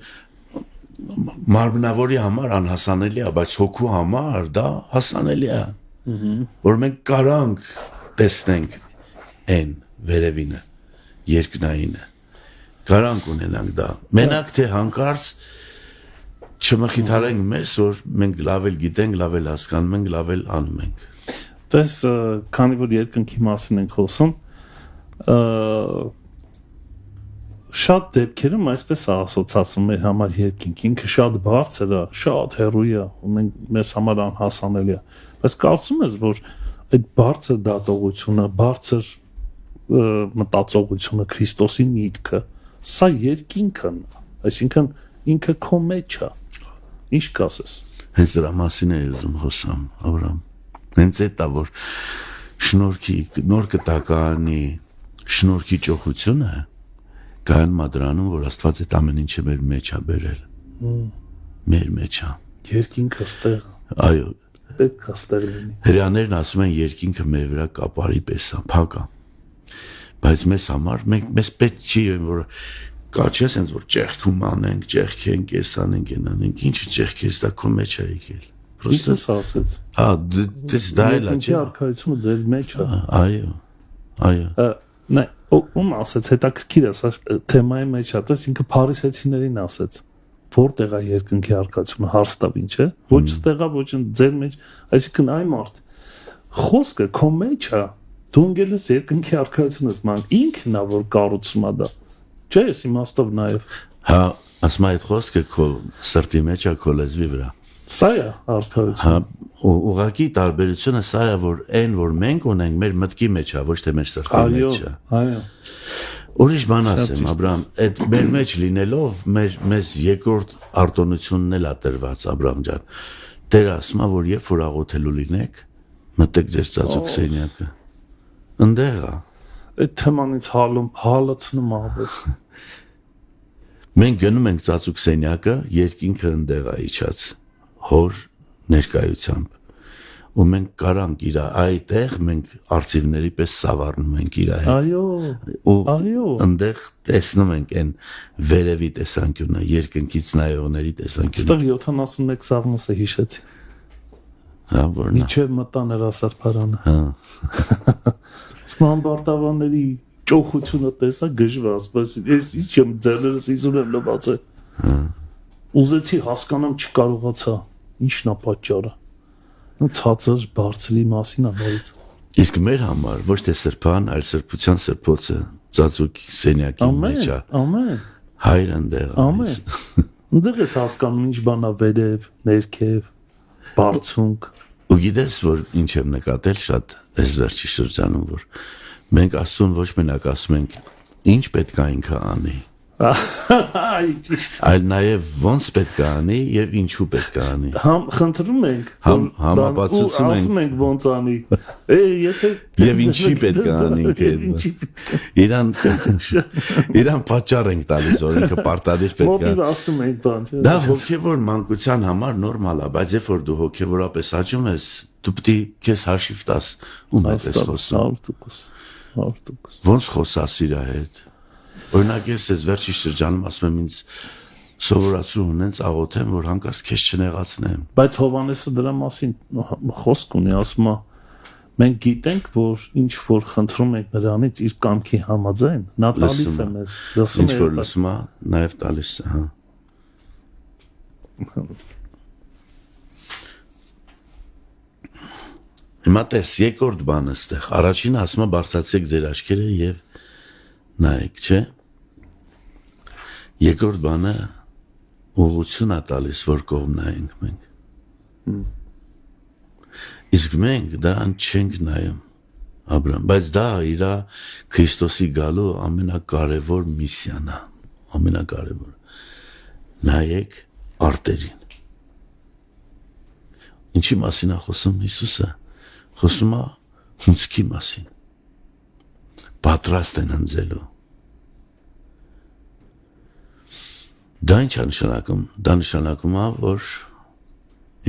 մարմնավորի համար անհասանելի է, բայց հոգու համար դա հասանելի է։ Որ մենք կարանք տեսնենք այն վերևինը, երկնայինը, կարանք ունենանք դա, մենակ թե հանկարծ չմխիթարենք մեզ, որ մենք լավ էլ գիտենք, լավ էլ հասկանում ենք, լավ էլ անում ենք։ Տես, քանի որ երկնքի մասին ենք խոսում, շատ դեպքերում այսպես է ասոցացում մեր համար երկինք, ինքը շատ բարձր է, շատ հեռու է, ու մեզ համար անհասանելի է, բայց կարծում ես, որ այդ բարձր դատողությունը, բարձր մտածողությունը, Քրիստոսի միտքը, սա երկինքն, այսինքն ինքը քո մեջ է, ինչ կասես։ Հենց դրա մասին է ուզում խոսամ, Աբրահամ, հենց այդ է, որ շնորհքի, նոր կտակարանի շնորհքի ճոխությունը կան մադրանում, որ Աստված այդ ամեն ինչը մեր մեջ է բերել, մեր մեջ է։ Երկինքը ստեղ։ Այո։ Պետք է ստեղ լինի։ Հրեաներն ասում են երկինքը մեր վրա կապարի պես է, փակ է։ Բայց մեզ համար մեզ պետք չի, որ կաչես հենց որ ճեղքում անենք, ճեղքենք, էս անենք, այն անենք, ինչը ճեղքես դա քո մեջ է եկել։ Պրոստը ասեց։ Հա, դες դա էլ է։ Ինչի արքայությունը ձեր մեջ է։ Այո։ Այո։ Նայ, ում ասեց, հետաքրքիր է, սա թեմայի մեջ է, տես ինքը փարիսեցիներին ասեց, որտեղ է երկնքի արքայությունը, հարստավ ինչ է, ոչ ստեղա, ոչ ձեր մեջ, այսինքն այ մարդ, խոսքը քո մեջ է, դու ընկել ես երկնքի արքայությունից, ման ինքն է, որ կառուցում է դա, չէ, ես իմաստով նաև։ Հա, ասում այդ խոսքը քո սրտի մեջ է, քո լեզվի վրա։ Սա է արքայությունը։ Հա, ուղղակի տարբերությունը սա է, որ այն, որ մենք ունենք, մեր մտքի մեջ է, ոչ թե մեր սրտի մեջ է։ Այո։ Ուրիշ բան ասեմ, Աբրահամ, այդ մեր մեջ լինելով, մեզ երկրորդ արտոնությունն էլ է տրված, Աբրահամ ջան։ Տերը ասում է, որ երբ որ աղոթելու լինեք, մտեք ձեր ծածուկ սենյակը։ Ընդեղ է։ Այդ թեմանից հալացնում է։ Մենք գնում ենք ծածուկ սենյակը, երկինքը ընդեղ է իջած, հոր ներկայությամբ։ Ու մենք կարանք իր այդտեղ մենք արծիվների պես սավառնում ենք իր հետ։ Այո։ Այո։ Այնտեղ տեսնում ենք այն վերևի տեսանկյունը, երկնքից նայողների տեսանկյունը։ Այստեղ 71 Սաղմոսը հիշեցի։ Հա, որն է։ Միջև մտան հրասարփարանը։ Հա։ Սման բարտավանների ճոխությունը տեսա գժված, բայց ես ինչ եմ ձեռներս իզուր եմ լվացել։ Հա։ Ուզեցի հասկանամ, չկարողացա։ Ինչն է պատճառը։ Ցածր բարձրի մասին է նորից։ Իսկ մեր համար ոչ թե սրբան, այլ սրբության սրբոցը ծածուկ սենյակի մեջ է։ Ամեն։ Հայր ընդեղ։ Ամեն։ Ընդեղ ես հասկանում ինչ բան է վերև, ներքև, բարձունք։ Ու գիտես, որ ինչ եմ նկատել շատ այս վերջի շրջանում, որ Մենք Աստծուն ոչ մենակ ասում ենք ինչ պետք է ինքը անի, այլ նաև ոնց պետք է անի եւ ինչու պետք է անի։ Խնդրում ենք, համապատասխանում ենք, ասում ենք ոնց անի։ Եվ ինչի պետք է անի ինքը։ Իրան պատճառ ենք տալիս, որ ինքը պարտադիր պետք է։ Մոտիվ ասում ենք բան, չէ՞։ Դա հոգևոր մանկության համար նորմալ է, բայց երբ որ դու հոգևորապես աճում ես, դու պետք է քեզ հաշիվ տաս ում հետ ես խոսում։ 100%։ Ոնց խոսաս իր հետ։ Օրինակ ես վերջի շրջանում ասում եմ ինձ սովորացրու ունենց աղոթեմ, որ հանկարծ քեզ չնեղացնեմ։ Բայց Հովհաննեսը դրա մասին խոսք ունի, ասում է մենք գիտենք, որ ինչ որ խնդրում ենք նրանից իր կամքի համաձայն, նա տալիս է մեզ։ Ինչ որ լսում է, նաև տալիս է, հա։ Հիմա տես, երկրորդ բանը ստեղ, առաջինը ասում է բարձրացրեք ձեր աչքերը եւ նայեք, չէ՞։ Երկրորդ բանը ուղղություն է տալիս, որ կողմ նայենք մենք։ Իսկ մենք դրան չենք նայում, Աբրահամ, բայց դա իր Քրիստոսի գալու ամենակարևոր միսիան է, ամենակարևոր։ Նայեք արտերին։ Ինչի մասին է խոսում Հիսուսը։ Խոսում է հունցքի մասին, պատրաստ են ընձելու։ Դա ինչ է նշանակում։ Դա նշանակում է, որ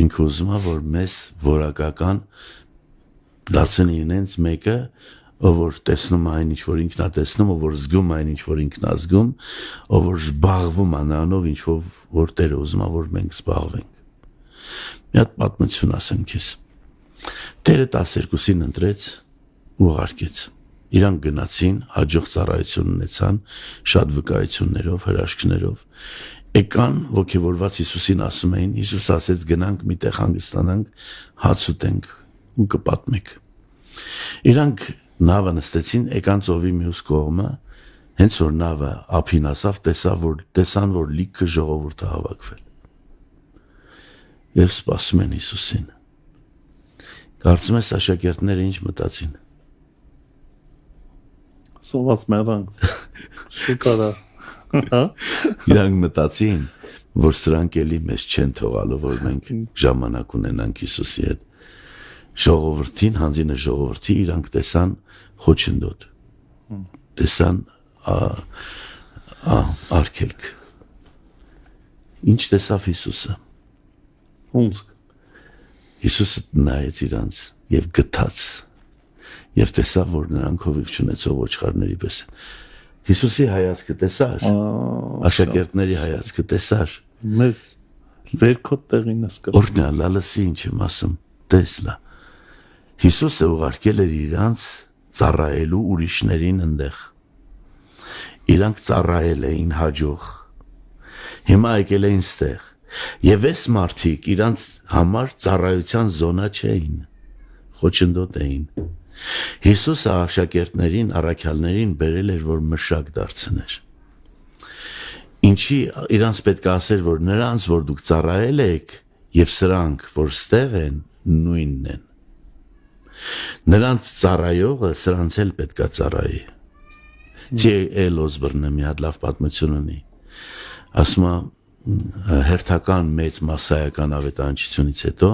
ինքը ուզում է, որ մեզ որակական դարձնի ինձ մեկը, ով որ տեսնում է այն ինչ որ ինքն է տեսնում, ով որ զգում այն ինչ որ ինքն է զգում, ով որ զբաղվում է նրանով, ինչով որ Տերը ուզում է, որ մենք զբաղվենք։ Մի հատ պատմություն ասեմ քեզ։ Տերը 12-ին ընտրեց ու ուղարկեց։ Իրանք գնացին, հաջող ծառայություն ունեցան, շատ վկայություններով, հրաշքներով։ Եկան ոգևորված Հիսուսին ասում էին, Հիսուս ասեց գնանք միտեղ հանգստանանք, հաց ուտենք ու կպատմեք։ Իրանք նավը նստեցին, եկան ծովի մյուս կողմը, հենց որ նավը ափին ասավ, տեսան, որ լիքը ժողովուրդ է հավաքվել։ Եվ սպասում են Հիսուսին։ Կարծում ես աշակերտները ինչ մտածին։ Սոված մեռանք։ Շուկարա։ Իրանք մտածին, որ սրանք էլի մեզ չեն թողալու, որ մենք ժամանակ ունենանք Հիսուսի հետ։ Ժողովրդին, հանձինը ժողովրդի իրանք տեսան խոչընդոտ։ Տեսան արգելք։ Ինչ տեսավ Հիսուսը։ Հունցք։ Հիսուսը նայեց իրանց եւ գտած եւ տեսավ, որ նրանք հովիվ չունեցող ոչխարների պես են։ Հիսուսի հայացքը տեսար, աշակերտների հայացքը տեսար։ Մեր վերքոտ տեղին ես կա։ Օրհնյալ լալսի ինչ եմ ասում, տեսլա։ Հիսուսը ուղարկել էր իրանց ծառայելու ուրիշներին ընդեղ։ Իրանք ծառայել էին հաջող։ Հիմա եկել էին ստեղ։ Եվ այս մարդիկ իրանց համար ծառայության զոնա չէին, խոչընդոտ էին։ Հիսուսը աշակերտներին, առաքյալներին բերել էր, որ մշակ դարձներ։ Ինչի իրանց պետք է ասեր, որ նրանց, որ դուք ծառայել եք, եւ սրանք, որ ստեղ են, նույնն են։ Նրանց ծառայողը սրանց էլ պետք է ծառայի։ Ջեյ Օսբորնը մի հատ լավ պատմություն ունի։ Ասում է հերթական մեծ մասսայական ավետարանչությունից հետո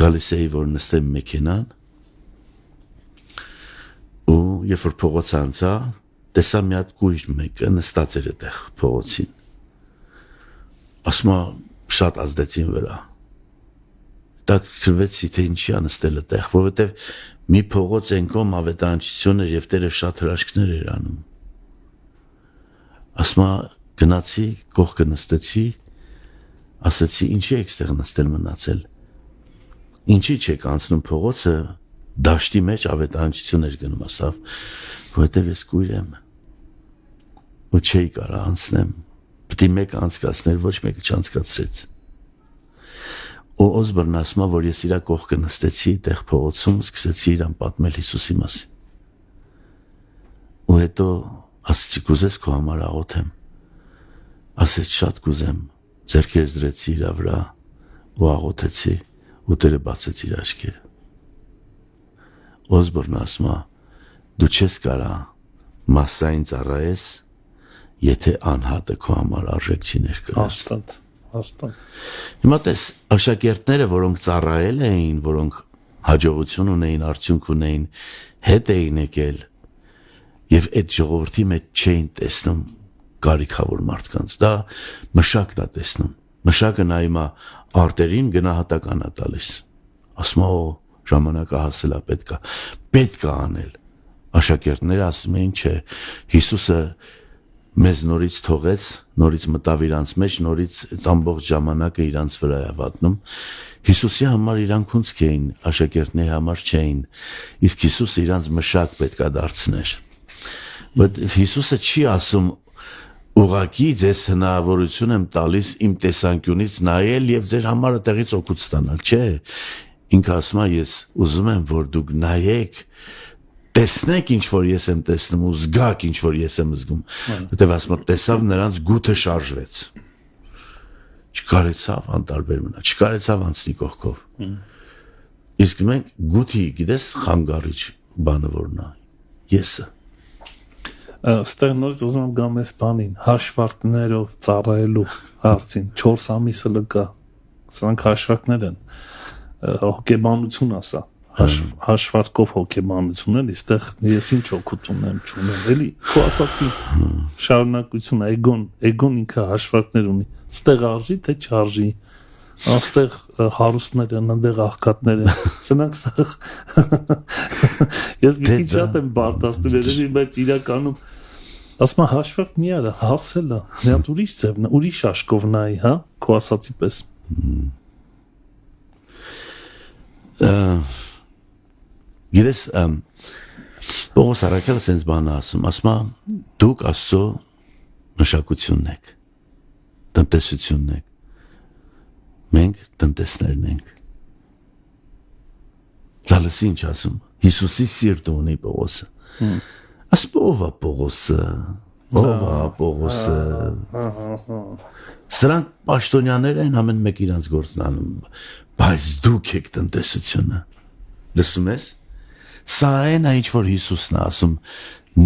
գալիս էի, որ նստեմ մեքենան ու երբ որ փողոց անցա, տեսա մի հատ կույր մեկը նստած էր այդտեղ փողոցին։ Ասում է շատ ազդեցին վրա։ Դա քրվեցի թե ինչի անստել այդտեղ, որովհետև մի փողոց ենկոմ ավետարանչություն էր եւ Տերը շատ հրաշքներ էր անում։ Ասում է գնացի, կողքը նստեցի, ասեցի ինչի եք ստեղ նստել մնացել։ Ինչի չեք անցնում փողոցը, դաշտի մեջ ավետարանչություն էր գնում, ասավ, որովհետև ես կույր եմ ու չէի կարող անցնեմ, պետք է մեկ անցկացներ, ոչ մեկը չանցկացրեց։ Ու Օսբորնը ասում է, որ ես իր կողքը նստեցի, տեղ փողոցում, սկսեցի իրան պատմել Հիսուսի մասին։ Ու հետո ասեցի կուզես քո համար աղոթեմ։ Ասեց շատ կուզեմ, ձեռքերս դրեցի իր վրա ու աղոթեցի ու Տերը բացեց իր աչքերը։ Օսբորնը ասում է դու չես կարա մասսային ծառայես, եթե անհատը քո համար արժեք չի ներկայացնում։ Հաստատ։ Հիմա տես աշակերտները, որոնք ծառայել էին, որոնք հաջողություն ունեին, արդյունք ունեին, հետ էին եկել եւ այդ ժողովրդի մեջ չէին տեսնում կարիքավոր մարդկանց։ Դա մշակն է տեսնում։ Մշակը նա հիմա արտերին գնահատական է տալիս։ Ասում է ժամանակը հասել է, պետք է անել։ Աշակերտները ասում էին, չէ, Հիսուսը մեզ նորից թողեց, նորից մտավ իրանց մեջ, նորից ամբողջ ժամանակը իրանց վրա է վատնում։ Հիսուսի համար իրանք ունցք էին, աշակերտների համար չէին, իսկ Հիսուսը իրանց մշակ պետք է դարձներ։ Բայց Հիսուսը չի ասում ուղղակի ձեզ հնարավորություն եմ տալիս իմ տեսանկյունից նայել եւ ձեր համար այդտեղից օգուտ ստանալ, չէ։ Ինքը ասում է ես ուզում եմ որ դուք նայեք, տեսնեք ինչ որ ես եմ տեսնում ու զգաք ինչ որ ես եմ զգում։ Որտեւ ասում է տեսավ նրանց գութը շարժվեց։ Չկարեցավ անտարբեր մնա, չկարեցավ անցնի կողքով։ Իսկ մենք գութի, գիտես, խանգարիչ բանը որն է։ Եսը Ստեղ նորից ուզում եմ գամ այս բանին, հաշվարկներով ծառայելու հարցին, 4 ամիսը լկա, սրանք հաշվարկներ են, հոգեբանություն ասա, հաշվարկով հոգեբանություն են, իստեղ ես ինչ օգուտ ունեմ, չունեմ, էլի, քո ասացի շարունակություն, էգոն ինքը հաշվարկներ ունի, ստեղ արժի, թե չարժի, աստեղ հարուստներ են, ընդեղ աղքատներ են, սրանք սաղ, ես միտի շատ եմ բարտասնում երևի, բայց իրականում, ասմա հաշվարկ մի արա, հասել է, մի հատ ուրիշ ձևն, ուրիշ աշկով նայի, հա, քո ասացի պես։ Գիտես, Պողոս առաքյալը սենց բանը ասում, ասմա դուք Աստծո մշակությունն եք, տնտեսությունն եք, մենք տնտեսներն ենք։ Լալս ինչ ասում, Հիսուսի սիրտը ունի Պողոսը։ Ասում ով է Պողոսը։ Սրանք պաշտոնյաներ են ամեն մեկ իրանց գործն անում, բայց դուք եք տնտեսությունը։ Լսում ես։ Սա այն ինչ որ Հիսուսն է ասում,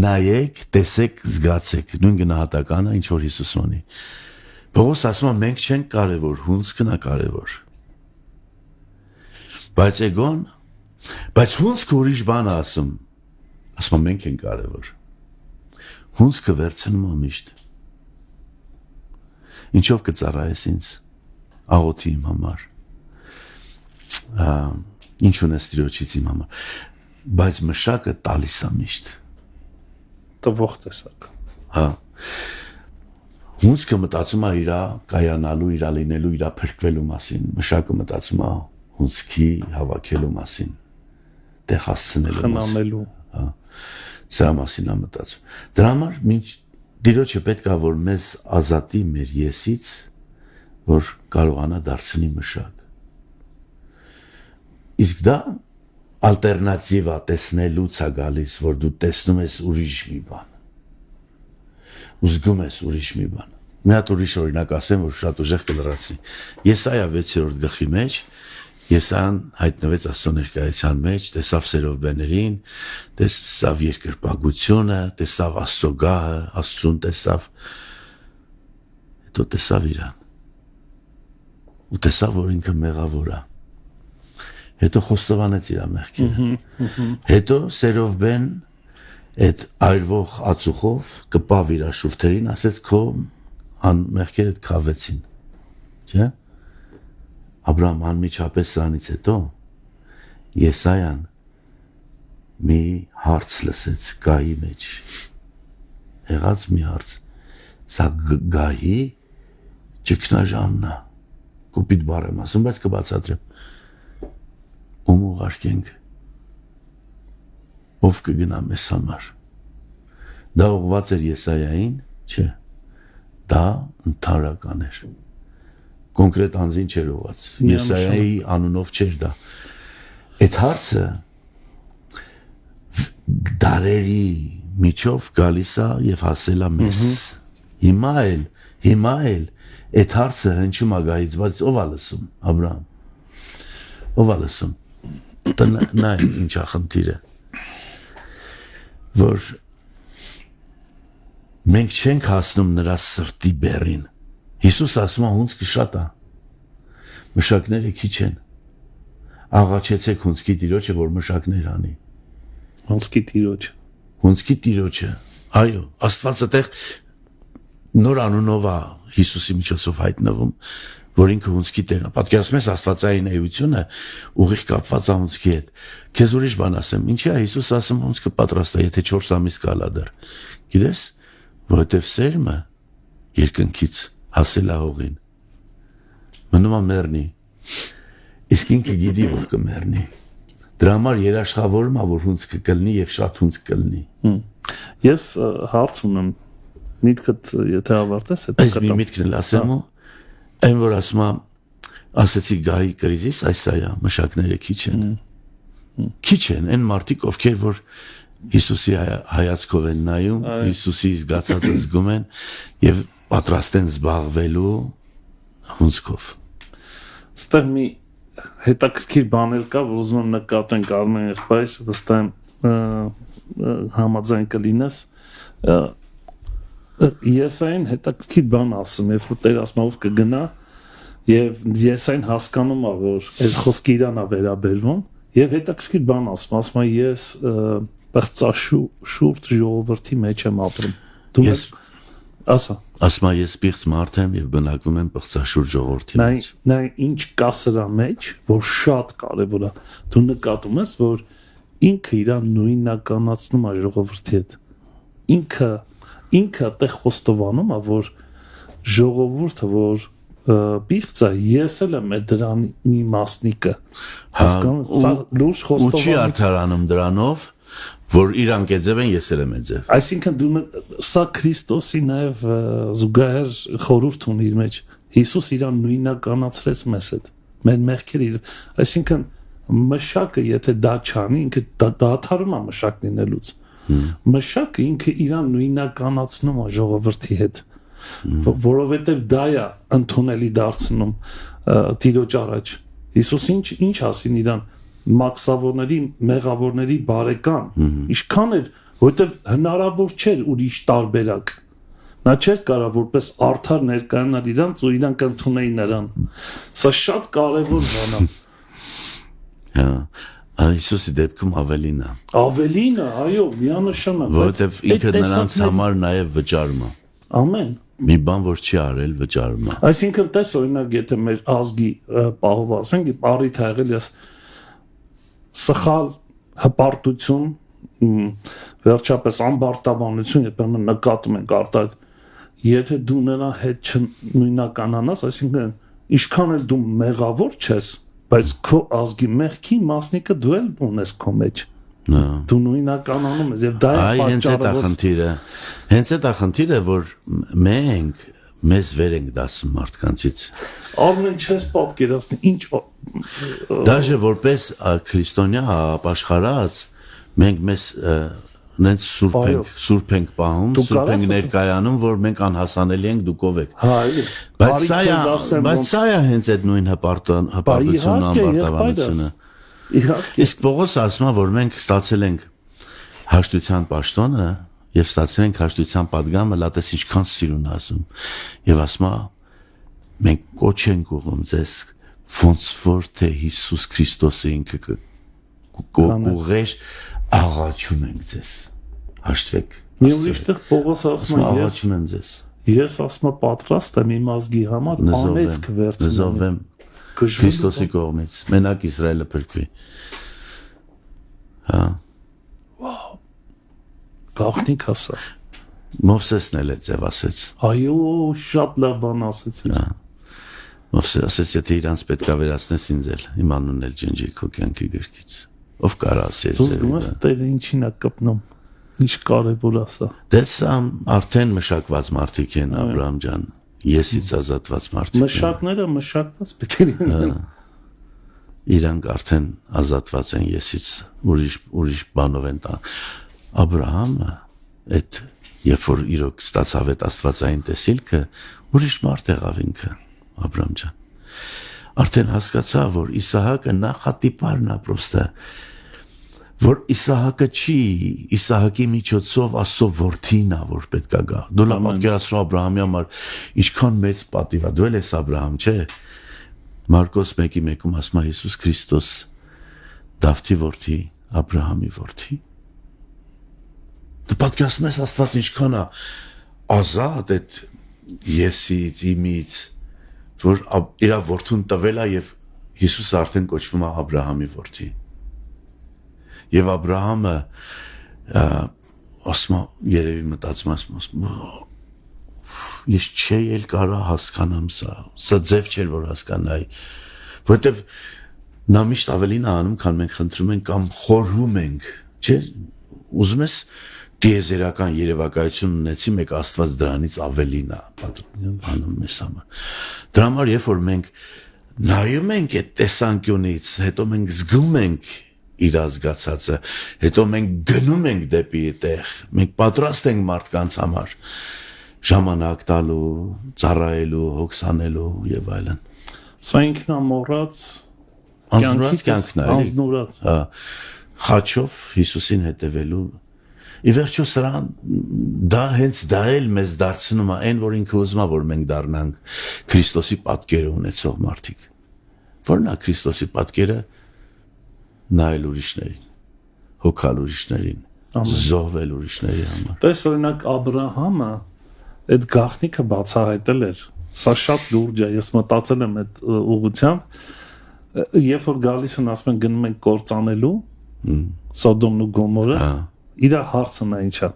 նայեք, տեսեք, զգացեք, նույն գնահատականը ինչ որ Հիսուսն ունի։ Պողոս ասում է մենք չենք կարևոր, հունցքն է կարևոր։ Բայց էգոն, բայց հունցքը ուրիշ բան է ասում է մենք ենք կարևոր։ Հունցքը վերցնում է միշտ։ Ինչով կծառայես ինձ, աղոթի իմ համար, ինչ ունես Տիրոջից իմ համար, բայց մշակը տալիս է միշտ։ Տվող տեսակ։ Հա։ Հունցքը մտածում է իրա կայանալու, իրա լինելու, իրա փրկվելու մասին, մշակը մտածում է հունցքի հավաքելու մասին, տեղ հասցնելու մասին, խնամելու, հա, սրա մասին է մտածում։ Դրա համար մինչ Տիրոջը պետք է որ մեզ ազատի մեր եսից, որ կարողանա դարձնի մշակ։ Իսկ դա ալտերնատիվա տեսնելուց է գալիս, որ դու տեսնում ես ուրիշ մի բան։ Ուզգում ես ուրիշ մի բան։ Մի հատ ուրիշ օրինակ ասեմ, որ շատ ուժեղ կլրացնի։ Եսայա 6-րդ գլխի մեջ, Եսան հայտնվեց Աստծո ներկայության մեջ, տեսավ սերովբեներին, տեսավ երկրպագությունը, տեսավ Աստծո գահը, Աստծուն տեսավ, հետո տեսավ իրան։ Ու տեսավ, որ ինքը մեղավոր է։ Հետո խոստովանեց իր մեղքերը։ Հետո սերովբեն այդ այրվող ածուխով կպավ իր շուրթերին, ասեց քո մեղքերդ քավեցին, չէ՞։ Աբրահամ անմիջապես սրանից հետո Եսայան մի հարց լսեց գահի մեջ, եղած մի հարց, սա գահի ճգնաժամն է, կոպիտ բառ եմ ասում, բայց կբացատրեմ, ում ուղարկենք, ով կգնա մեզ համար, դա ուղղված էր Եսայային, չէ, դա ընդհանրական էր, կոնկրետ անձին չէր ուղղված, Եսայայի անունով չէր դա, այդ հարցը դարերի միջով գալիս է եւ հասել է մեզ, հիմա էլ այդ հարցը հնչում է գահից, բայց ով է լսում, Աբրահամ, ով է լսում, նա ինչ է խնդիրը, որ մենք չենք հասնում նրա սրտի բեռին։ Հիսուս ասում է հունցքը շատ է, մշակները քիչ են, աղաչեցեք հունցքի տիրոջը, որ մշակներ անի։ Հունցքի տիրոջը, այո, Աստված այդտեղ նոր անունով է Հիսուսի միջոցով հայտնվում, որ ինքը հունցքի տերն է։ Պատկերացնում ես Աստվածային էությունը ուղիղ կապված է հունցքի հետ։ Քեզ ուրիշ բան ասեմ, ինչի է Հիսուս ասում հունցքը պատրաստ է, եթե 4 ամիս կալա դեռ։ Գիտես, որովհետև սերմը երկնքից հասել է հողին։ Մնում է մեռնի։ Իսկ ինքը գիտի, որ կմեռնի։ Դրա համար երաշխավորում է, որ հունցքը կլինի եւ շատ հունց կլինի։ Ես հարց ունեմ, միտքդ եթե ավարտես, հետո կտամ։ Այս մի միտքն էլ ասեմ ու այն որ ասում եմ, ասեցի գահի կրիզիս, այս այա մշակները քիչ են։ Քիչ են այն մարդիկ, ովքեր որ Հիսուսի հայացքով են նայում, Հիսուսի զգացածը զգում են եւ պատրաստ են զբաղվելու հունցքով։ Ստեղ մի հետաքրքիր բաներ կա, որ ուզում եմ նկատենք Արմեն եղբայր, վստահ եմ համաձայն կլինես։ Ես այն հետաքրքիր բան ասում, երբ որ Տեր ասում ով կգնա եւ ես այն հասկանում եմ, որ այդ խոսքը իրան է վերաբերվում եւ հետաքրքիր բան ասում է ես պղծաշուրջ ժողովրդի մեջ եմ ապրում։ Դու ասա։ Ասում եմ ես պիղծ մարդ եմ եւ բնակվում եմ պղծաշուրջ ժողովրդի մեջ։ Նա ինչ կա սրա մեջ, որ շատ կարեւոր է։ Դու նկատում ես, որ ինքը իրան նույնականացնում է ժողովրդի հետ։ Ինքը այդտեղ խոստովանում է, որ ժողովուրդը, որ պիղծ է, ես էլ եմ դրան մի մասնիկը։ Հասկանում, սա լուրջ խոստովանում։ Ու չի արդարանում դրանով, որ իր անկեձև են, ես էլ եմ ձև։ Այսինքն սա Քրիստոսի նաև զուգահեռ խորհուրդ ունի իր մեջ։ Հիսուս իրան նույնականացրեց մեզ հետ։ Մեր մեղքերը, այսինքն մշակը, եթե դա չանի, ինքը դադարում է մշակ լինելուց։ Մշակը ինքը իրան նույնականացնում է ժողովրդի հետ, որովհետև դա է ընդունելի դարձնում Տիրոջ առաջ։ Հիսուս ինչ ասին իրան մաքսավորների, մեղավորների բարեկամ, ինչքան էր, որովհետև հնարավոր չէր ուրիշ տարբերակ։ Նա չէր կարող որպես արդար ներկայանալ իրանց ու իրանք ընդունեին նրան։ Սա շատ կարևոր բան է։ Հա, Հիսուսի դեպքում ավելին է։ Ավելին է, այո, միանշանակ։ Որովհետև ինքը նրանց համար նաև վճարում է։ Ամեն։ Մի բան որ չի արել վճարում է։ Այսինքն տես օրինակ եթե մեր ազգի պահով ասենք, առիթ ա եղել ես սխալ հպարտություն, վերջապես անբարտավանություն, եթե նկատում ենք արտահայտ, եթե դու նրա հետ չնույնականանաս, այսինքն ինչքան էլ դու մեղավոր չես, բայց քո ազգի մեղքի մասնիկը դու էլ ունես քո մեջ։ Դու նույնականանում ես եւ դա է պատճառը։ Հենց այդ խնդիրը, որ մենք մեզ վեր ենք դասում մարդկանցից։ Ամեն չես պատկերացնի ինչ Դաժե որպես քրիստոնյա ապաշխարած մենք մեզ նենց սուրբ ենք պահում, սուրբ ենք ներկայանում, որ մենք անհասանելի ենք, դուք ով եք։ Բայց սա է հենց այդ նույն հպարտությունն անբարտավանությունը։ Իսկ Պողոսը ասում է, որ մենք ստացել ենք հաշտության պաշտոնը եւ ստացել ենք հաշտության պատգամը, լատես ինչքան սիրուն ասում։ Եվ ասում է մենք կոչ ենք ուղում ձեզ ոնց որ թե Հիսուս Քրիստոսը ինքը կուղեր աղաչում ենք ձեզ հաշտվեք։ Մի ուրիշ տեղ Պողոսը ասում է աղաչում եմ ձեզ։ Ես ասում եմ պատրաստ եմ իմ ազգի համար անեծք վերցնեմ Քրիստոսի կողմից մենակ Իսրայելը փրկվի։ Հա։ Վաու։ Գաղտնիք ասա։ Մովսեսն էլ է ձև ասեց։ Այո, շատ լավ բան ասեց։ Հա։ Մովսես ասեց, եթե իրանց պետքա վերացնես ինձ էլ, իմ անունն էլ ջնջի քո կյանքի գրքից։ Ով կարա ասես։ Դու զգում ես Տերը ինչին է կպնում։ Ինչ կարևոր ասա։ Դե սա արդեն մշակված մարդիկ են, Աբրահամ ջան։ Եսից ազատված մարդիկ։ Մշակները մշակված պետք է լինեն։ Իրանք արդեն ազատված են եսից, ուրիշ բանով են տան։ Աբրահամը այդ երբ որ իրոք ստացավ այդ աստվածային տեսիլքը, ուրիշ մարդ եղավ ինքը, Աբրահամ ջան։ Արդեն հասկացավ, որ Իսահակը նախատիպարն է պրոստը որ Իսահակը չի, Իսահակի միջոցով Աստծո որդին է, որ պետք է գա։ Դու լավ պատկերացրու Աբրահամի համար ինչքան մեծ պատիվ է, դու էլ ես Աբրահամ, չէ՞։ Մարկոս 1:1-ում ասում է Հիսուս Քրիստոս Դավթի որդի, Աբրահամի որդի։ Դու պատկերացնում ես Աստված ինչքան է ազատ այդ եսից, իմից, որ իր որդուն տվել է եւ Հիսուսը արդեն կոչվում է Աբրահամի որդի։ Եվ Աբրահամը ասում է երևի մտածում ես չէի էլ կարա հասկանամ սա ձև չէր որ հասկանայի, որովհետեւ նա միշտ ավելին է անում, քան մենք խնդրում ենք կամ խորհում ենք, չէ՞, ուզում ես դիեզերական երևակայություն ունեցի, մեկ Աստված դրանից ավելին է անում մեզ համար։ Դրա համար երբ որ մենք նայում ենք այդ տեսանկյունից, հետո մենք զգում ենք իր ազգացածը, հետո մենք գնում ենք դեպի այդտեղ, մենք պատրաստ ենք մարդկանց համար ժամանակ տալու, ծառայելու, հոգսանելու եւ այլն։ Սա ինքնամոռաց կյանքն է, անznուրած։ Հա, խաչով Հիսուսին հետևելու։ Ի վերջո սրան դա էլ մեզ դարձնում է այն, որ ինքը ուզում է, որ մենք դառնանք Քրիստոսի պատկերը ունեցող մարդիկ։ Որն է Քրիստոսի պատկերը։ Նայել ուրիշներին, հոգալ ուրիշներին, զոհվել ուրիշների համար։ Տես օրինակ Աբրահամը այդ գաղտնիքը բացահայտել էր։ Սա շատ լուրջ է, ես մտածել եմ այդ ուղղությամբ, երբ որ գալիս են ասում են գնում ենք կործանելու Սոդոմն ու Գոմորը, իր հարցն է ինչա։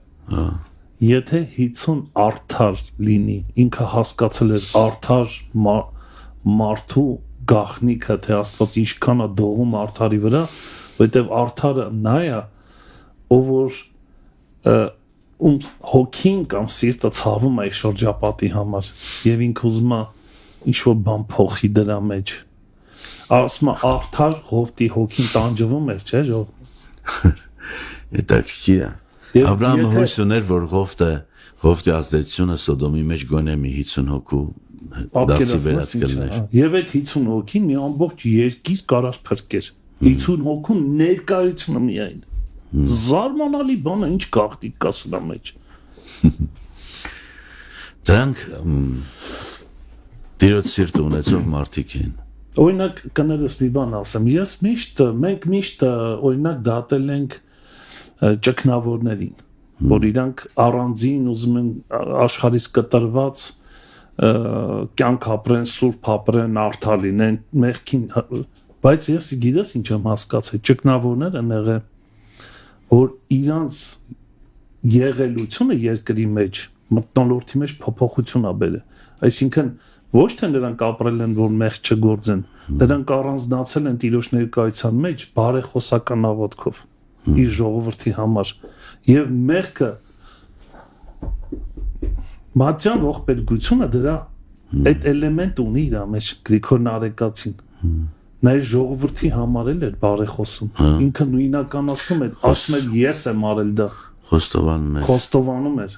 Եթե 50 արդար լինի, ինքը հասկացել էր արդար մարդու գաղտնիքը, թե Աստված ինչքան է դողում արդարի վրա, որտեվ արդարը նա է, ով որ հոգին կամ սիրտը ցավում է շրջապատի համար եւ ինքը ուզում է ինչ-որ բան փոխի դրա մեջ։ Ասում է արդար Ղովտի հոգին տանջվում էր, չէ՞, Դա քիչ է։ Աբրահամը հույս ուներ, որ Ղովտի ազդեցությունը Սոդոմի մեջ գոնե մի 50 հոգու դարձի վերած կլներ։ Եվ այդ 50 հոգին մի ամբողջ երկիր կարար փրկեր։ 50 հոգու ներկայությունը միայն։ Զարմանալի բան է, ինչ գաղտնիք կա սրա մեջ։ Դրանք Տիրոջ սիրտ ունեցող մարդիկ են։ Օրինակ կներես մի բան ասեմ, մենք միշտ օրինակ դատել ենք ճգնավորներին, որ իրանք առանձին ուզում են աշխարհից կտրված կյանք ապրեն, սուրբ ապրեն, արդար լինեն, մեղքին, բայց ես գիտես ինչ եմ հասկացել, ճգնավորները եղել, որ իրանց եղելությունը երկրի մեջ մթնոլորտի մեջ փոփոխություն ա բերել, այսինքն ոչ թե նրանք ապրել են, որ մեղք չգործեն, նրանք առանձնացել են Տիրոջ ներկայության մեջ բարեխոսական աղոթքով իր ժողովրդի համար եւ մեղքը մատյան ողբերգությունը դրա այդ էլեմենտ ունի իր մեջ Գրիգոր Նարեկացին նա իր ժողովրդի համար էլ էր բարեխոսում ինքը նույնականացնում էր ասում էր ես եմ արել դա խոստովանում էր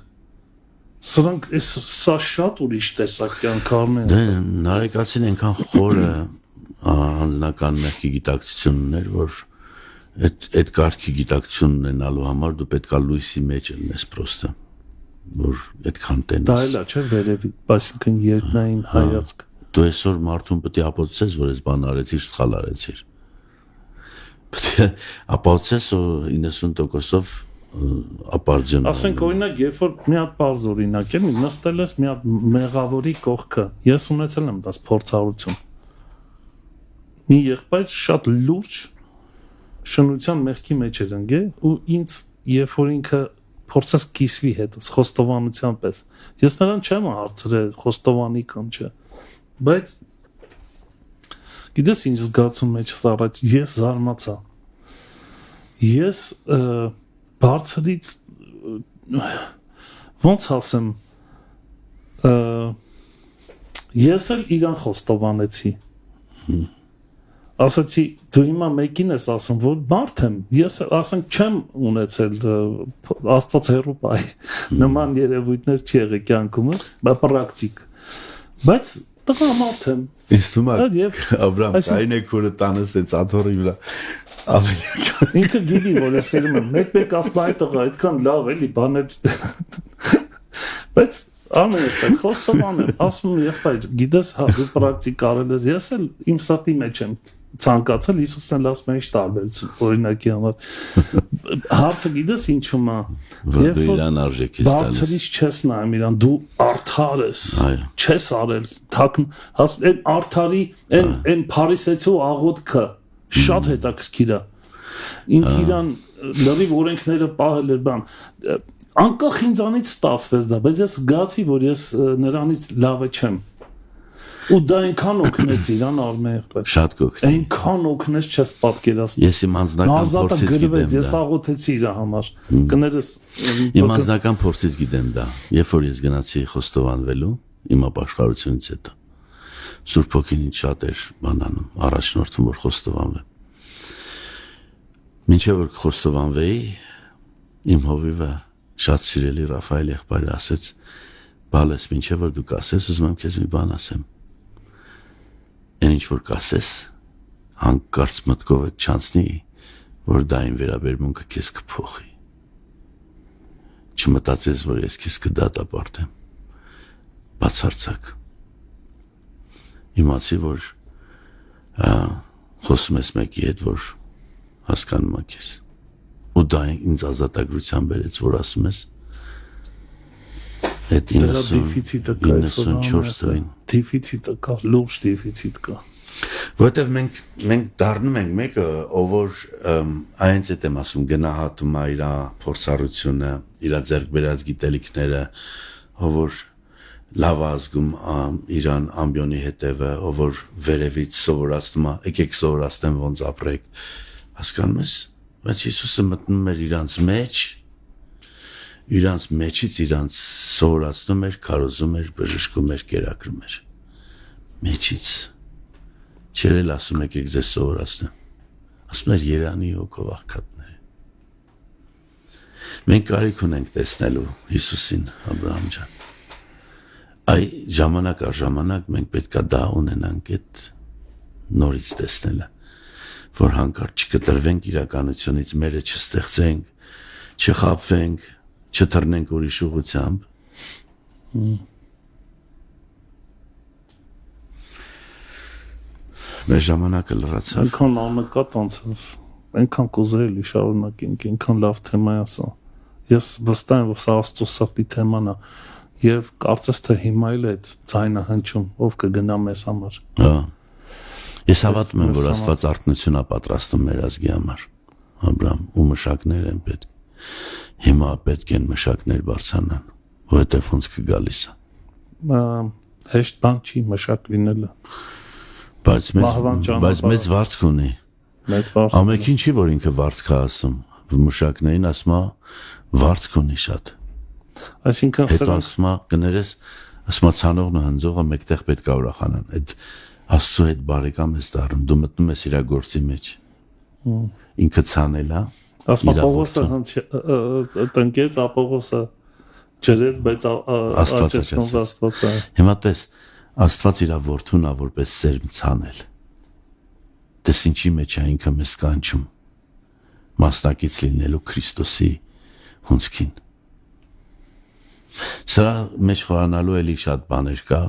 սրանք սա շատ ուրիշ տեսակ կյանքարն է դե Նարեկացին այնքան խորը անձնական մեղքի գիտակցություն ուներ որ այդ կարգի գիտակցություն ունենալու համար դու պետք է լույսի մեջ լինես պրոստը որ այդքան տենես դա էլ է չէ վերևի այսինքն երկնային հայացք դու այսօր մարդուն պետք է ապացուցես որ այս բան արեցիր սխալ արեցիր պետք է ապացուցես որ 90%-ով ապարդյուն ասենք օրինակ երբ որ մի հատ բարձ օրինակ եմ նստել ես մի հատ մեղավորի կողքը ես ունեցել եմ դա փորձառություն մի եղբայր շատ լուրջ շնության մեղքի մեջ էր ընկել ու ինձ երբ որ ինքը փորձած կիսվի հետ խոստովանության պես ես նրան չեմ հարցրել խոստովանի կամ չէ բայց գիտես ինչ զգացում մեջ առաջ ես զարմացա ես բարձրից ոնց ասեմ ես էլ իրան խոստովանեցի ասացի դու հիմա մեկին ես ասում որ մարդ եմ ես ասենք չեմ ունեցել Աստված հեռու բայ նման երևույթներ չի եղել կյանքումս պրակտիկ բայց տղամարդ եմ ինձ թվում է Աբրահամ կային եք որը տանես այս աթոռի վրա Ինքը գիտի, որ ես սերում եմ, մեկ ասում այդ տղա այդքան լավ էլի բաներ, բայց Անը է, խոստովան եմ, ասում եմ եղբայր, գիտես, հա, դու պրակտիկ արել ես, ես էլ իմ սրտի մեջ եմ ցանկացել, Հիսուսն էլ ասում է ինչ տարբերություն, օրինակի համար։ Հարցը գիտես ինչու՞մ է։ Որ դու իրան արժեք ես տալիս։ Բարձրից չես նայում իրան, դու արդար ես, չես արել, այն արդարի, այն փարիսեցու աղոթքը շատ հետաքրքիր է։ Ինքը իրան լրիվ օրենքները պահել էր բան անկախ ինձանից ստացվեց դա, բայց ես զգացի, որ ես նրանից լավը չեմ։ Ու դա այնքան օգնեց իրան Արմեն։ Շատ կօգնեց։ Այնքան օգնեց, չես պատկերացնի։ Ես իմ անձնական փորձից գիտեմ դա։ Ես աղոթեցի իր համար։ Կներես իմ անձնական փորձից գիտեմ դա։ Երբ որ ես գնացի խոստովանվելու, իմ ապաշխարությունից հետո Սուրբ Հոգին ինձ շատ էր բանանում, առաջնորդում որ խոստովանվեմ։ Մինչև որ խոստովանվեի, իմ հովիվը շատ սիրելի Ռաֆայել եղբայրը ասեց. «Բալես, մինչև որ դու կասես, ուզում եմ քեզ մի բան ասեմ։ Այն ինչ որ կասես, հանկարծ մտքով չանցնի, որ դա այն վերաբերմունքը քեզ կփոխի։ Չմտածես, որ ես քեզ կդատապարտեմ։ Բացարձակ։ Իմացի, որ խոսում ես մեկի հետ, որ հասկանում է քեզ։ Ու դա ինձ ազատագրության բերեց, որ ասում ես այդ 94 թվին դեֆիցիտը կա, լուրջ դեֆիցիտ կա։ Որտեվ մենք դառնում ենք մեկը, ով որ այնց հետ եմ ասում, գնահատում է իր փորձառությունը, իր ձեռք բերած գիտելիքները, ով որ լավ ազգում իրան ամբիոնի հետևը, ով որ վերևից սովորացնում է, եկեք սովորացնեմ ոնց ապրեք, հասկանում ես, բայց Հիսուսը մտնում էր իրանց մեջ, իրանց մեջից իրանց սովորացնում էր, քարոզում էր, բժշկում էր, կերակրում էր, մեջից, չէր էլ ասում եկեք ձեզ սովորացնեմ, ասում էր Երանի հոգով աղքատները, մենք կարիք ունենք տեսնելու Հիսուսին, Աբրահամ ջան, այ ժամանակ առ ժամանակ մենք պետքա դա ունենանք այդ նորից տեսնելը, որ հանկարծ չկտրվենք իրականությունից, մերը չստեղծենք, չխաբվենք, չթռնենք ուրիշ ուղղությամբ։ Մեր ժամանակը լրացավ։ Այնքան աննկատ անցավ, այնքան կուզեի շարունակենք, այնքան լավ թեմա է սա։ Ես վստահ եմ, որ սա Աստծո սրտի թեման է։ Եվ կարծես թե հիմա էլ այդ ձայնը հնչում, ով կգնա մեզ համար։ Հա։ Ես հավատում եմ, որ Աստված արթնություն է պատրաստում մեր ազգի համար։ Աբրահամ, ու մշակներ են պետք։ Հիմա պետք են մշակներ բարձրանան, որովհետև ոնց կգալիս է։ Հեշտ բան չի մշակ լինելը։ Բայց մեծ վարձք ունի։ Մեծ վարձք։ Ամենքին չի, որ ինքը վարձք է ասում, մշակներին ասում է վարձք ունի շատ։ Այսինքն հետո ասում է կներես, ասում է ցանողն ու հնձողը մեկտեղ պետք է ուրախանան։ Այդ Աստծո հետ բարեկամ ես դառնում, դու մտնում ես իր գործի մեջ։ Ինքը ցանել է։ Ասում է Պողոսը տնկեց, Պողոսը ջրեց, բայց Աստված է։ Հիմա տես, Աստված իր որդուն է որպես սերմ ցանել։ Տես ինչի մեջ է ինքը մեզ կանչում։ Մասնակից լինելու Քրիստոսի հունձքին։ Սրա մեջ խորանալու էլի շատ բաներ կա,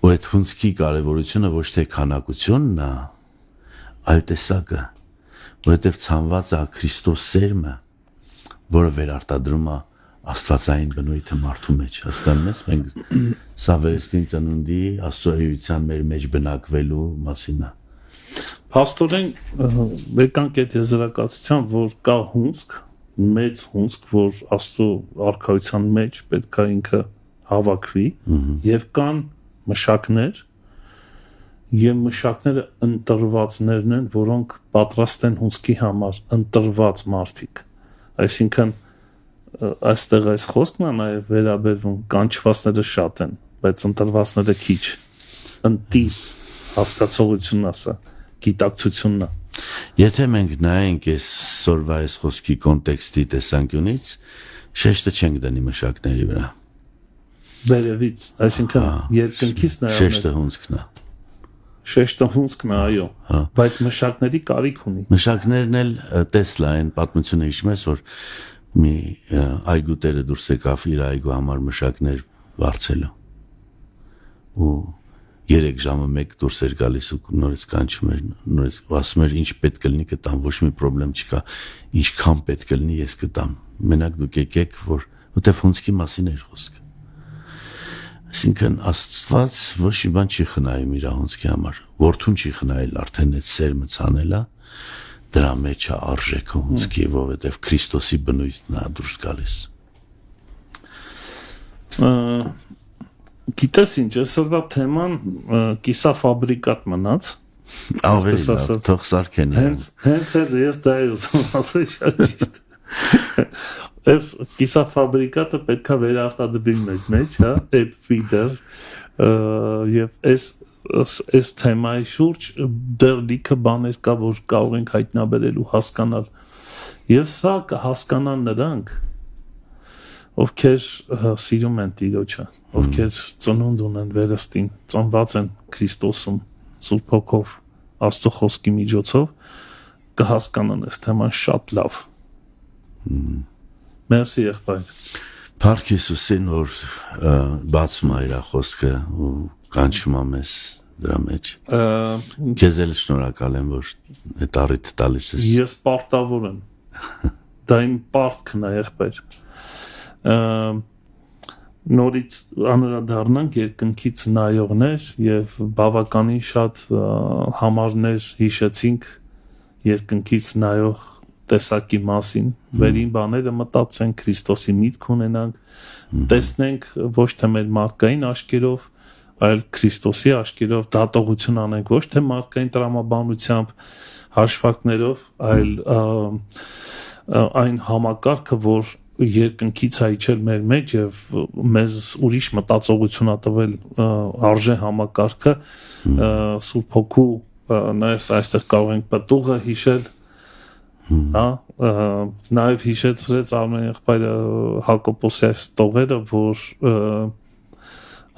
ու այդ հունձքի կարևորությունը ոչ թե քանակությունն է, այլ տեսակը, որովհետև ցանված է Քրիստոս սերմը, որը վերարտադրում է աստվածային բնույթը մարդու մեջ, հասկանում ես, մենք սա վերստին ծնունդի Աստծո էության մեր մեջ բնակվելու մասին է։ Փաստորեն եկանք այդ եզրակացության, որ կա հունձք, մեծ հունձք, որ Աստծո արքայության մեջ պետք է ինքը հավաքվի, եւ կան մշակներ, եւ մշակները ընտրվածներն են, որոնք պատրաստ են հունձքի համար, ընտրված մարդիկ։ Այսինքն այստեղ այս խոսքն է նաեւ վերաբերվում, կանչվածները շատ են, բայց ընտրվածները քիչ։ Ընտիր հասկացողությունն է սա, գիտակցությունն է։ Եթե մենք նայենք այս սորվա այս խոսքի կոնտեքստի տեսանկյունից, շեշտը չենք դնի մշակների վրա։ Վերևից, այսինքն երկնքից նայած։ Շեշտը հունձքն է։ շեշտը հունցքն է, այո, բայց մշակների կարիք ունի։ Մշակներն էլ տեսլա այն պատմությունը հիշում ես, որ մի այգու տերը դուրս եկավ իր այգու համար մշակներ վարձելու ու 3 ժամը 1 դուրս էր գալիս ու նորից կանչում էր, նորից ասում էր ինչ պետք կլինի կտամ, ոչ մի խնդրեմ չկա, ինչքան պետք կլինի ես կտամ, մենակ դուք եկեք, որտեվ հունցքի մասին էր խոսքը։ Այսինքն Աստված ոչ մի բան չի խնայում իր հունցքի համար, որդուն չի խնայել արդեն այդ սերմը ցանելա, դրա մեջ է արժեքը հունցքի, որովհետև Քրիստոսի բնույթն է դուրս գալիս։ Գիտես ինչ, այսօրվա թեման կիսաֆաբրիկատ մնաց։ Ավելի լավ, թող սարքեն։ Հենց ես դա եմ ասել, շատ ճիշտ։ Այս կիսաֆաբրիկատը պետքա վերարտադրվի մեջ, հա, app feeder, եւ այս թեմայի շուրջ դեռ լիքը բաներ կա, որ կարող ենք հայտնաբերել ու հասկանալ։ Եվ սա կհասկանան նրանք, ովքեր սիրում են Տիրոջը, ովքեր ծնունդ ունեն վերստին, ծնված են Քրիստոսում, Սուրբ Հոգով, Աստծո խոսքի միջոցով, կհասկանան այս թեման շատ լավ։ Մերսի եղբայր։ Փառք Հիսուսին, որ բացում է իր խոսքը ու կանչում է մեզ դրա մեջ։ Քեզ էլ շնորհակալ եմ, որ այդ առիթը տալիս ես։ Ես պարտավոր եմ։ Դա իմ պարտքն է, եղբայր։ Նորից անդրադառնանք երկնքից նայողներ եւ բավականին շատ համարներ հիշեցինք երկնքից նայող տեսակի մասին, վերին բաները մտածենք, Քրիստոսի միտք ունենանք, տեսնենք ոչ թե մեր մարդկային աչքերով, այլ Քրիստոսի աչքերով, դատողություն անենք ոչ թե մարդկային տրամաբանությամբ, հաշվարկներով, այլ այն համակարգը, որ երկնքից այջել մեր մեջ եւ մեզ ուրիշ մտածողություն ա տվել արժե համակարգը, Սուրբ Հոգու նաեւ այստեղ կարող ենք պտուղը հիշել, հա, նաեւ հիշեցրեց Արմեն եղբայրը Հակոբոսի այս տողերը, որ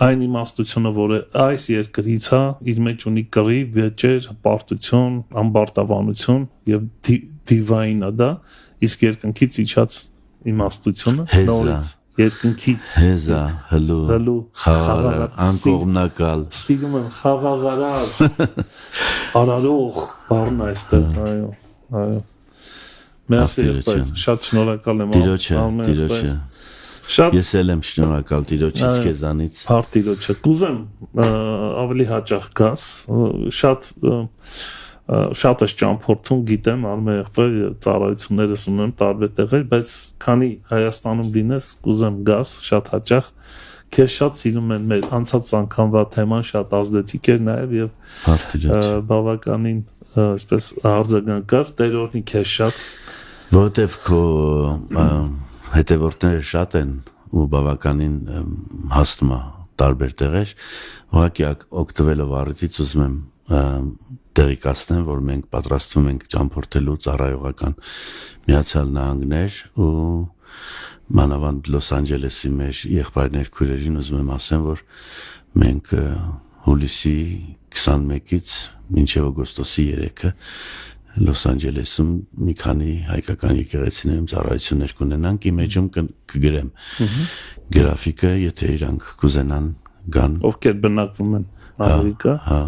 այն իմաստությունը, որ այս երկրից է, իր մեջ ունի կռիվ, վեճեր, հպարտություն, ամբարտավանություն եւ դիվայինը դա, իսկ երկնքից իջած իմաստությունը նորից երկնքից հեզա հլու խաղաղար անկողմնակալ սիրում եմ խաղաղարար արարող բառն այստեղ այո մերսի շատ շնորհակալ եմ Տիրոջը շատ ես էլ եմ շնորհակալ Տիրոջից քեզանից փառք Տիրոջը կուզեմ ավելի հաճախ գաս շատ ես ճամփորդում գիտեմ Արմեն եղբայր ծառայություններս ունեմ տարբեր տեղեր, բայց քանի Հայաստանում լինես, կուզեմ գաս շատ հաճախ, քեզ շատ սիրում են մեր անցած անգամվա թեման շատ ազդեցիկ էր նաև եւ բավականին այսպես արձագանքար Տեր օրհնի քեզ շատ, որովհետեւ քո հետևորդները շատ են ու բավականին հասնում է տարբեր տեղեր, ուղղակի օգտվելով առիթից ուզում եմ տեղեկացնեմ, որ մենք պատրաստվում ենք ճամփորդելու ծառայողական Միացյալ Նահանգներ ու մանավանդ Լոս Անջելեսի մեր եղբայրներ քույրերին ուզում եմ ասեմ, որ մենք հուլիսի 21-ից մինչև օգոստոսի 3-ը Լոս Անջելեսում մի քանի հայկական եկեղեցիներում ծառայություններ կունենանք, իմ էջում կգրեմ գրաֆիկը, եթե իրանք կուզենան գան, ովքեր բնակվում են Ամերիկա, հա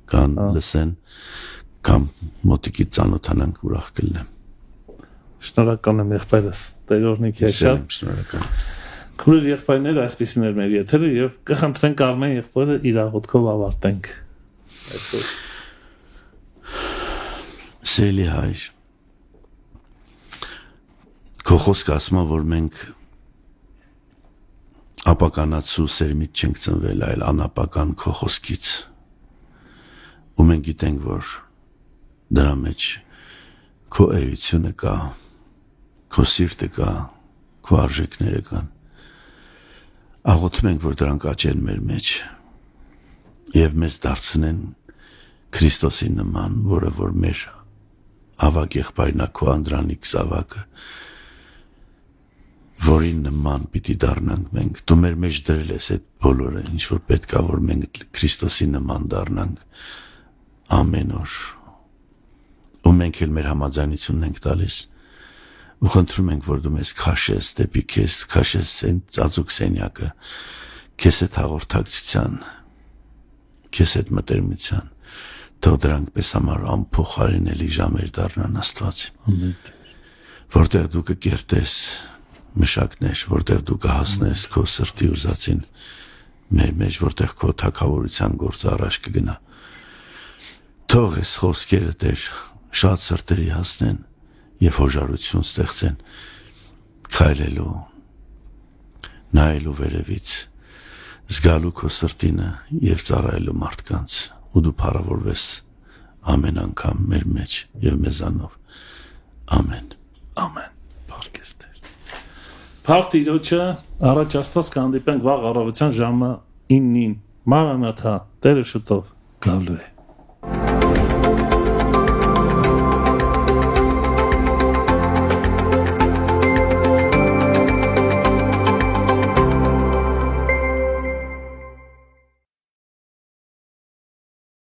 կան լսեն կամ մոտիկից ծանոթանանք ուրախ կլինեմ։ Շնորհակալ եմ եղբայրս, Տեր օրհնի քեզ շատ։ Շնորհակալ։ Քույր եղբայրներ, այսպեսին էր մեր եթերը եւ կխնդրենք Արմեն եղբայրը իր աղոթքով ավարտենք այսօր։ Սիրելի հայր, քո խոսքը ասում է, որ մենք ապականացու սերմից չենք ծնվել, այլ անապական քո խոսքից։ Ու մենք գիտենք, որ դրա մեջ քո էությունը կա, քո սիրտը կա, քո արժեքները կան։ Աղոթում ենք, որ դրանք աճեն մեր մեջ եւ մեզ դարձնեն Քրիստոսի նման, որը որ մեր ավագ եղբայրն է, քո անդրանիկ զավակը, որին նման պիտի դառնանք մենք։ Դու մեր մեջ դրել ես այդ բոլորը, ինչ որ պետք է, որ մենք Քրիստոսի նման դառնանք, ամեն օր ու մենք էլ մեր համաձայնությունն ենք տալիս ու խնդրում ենք, որ դու մեզ քաշես դեպի քեզ, քաշես այն ծածուկ սենյակը, քեզ հետ հաղորդակցության, քեզ հետ մտերմության, թող դրանք պես համար անփոխարինելի ժամեր դառնան Աստված։ Ամեն։ Որտեղ դու կկերտես մշակներ, որտեղ դու կհասնես քո սրտի ուզածին մեր մեջ, որտեղ քո թագավորության գործը առաջ կգնա։ Թող այս խոսքերը Տեր շատ սրտերի հասնեն եւ հոժարություն ստեղծեն քայլելու նայելու վերևից զգալու քո սրտինը եւ ծառայելու մարդկանց ու դու փառավորվես ամեն անգամ մեր մեջ եւ մեզանով ամեն Փառքես Տեր։ Փառք Տիրոջը, առաջ Աստված կհանդիպենք վաղ առավոտյան ժամը 9-ին։ Մանանաթա, Տերը շուտով գալու է։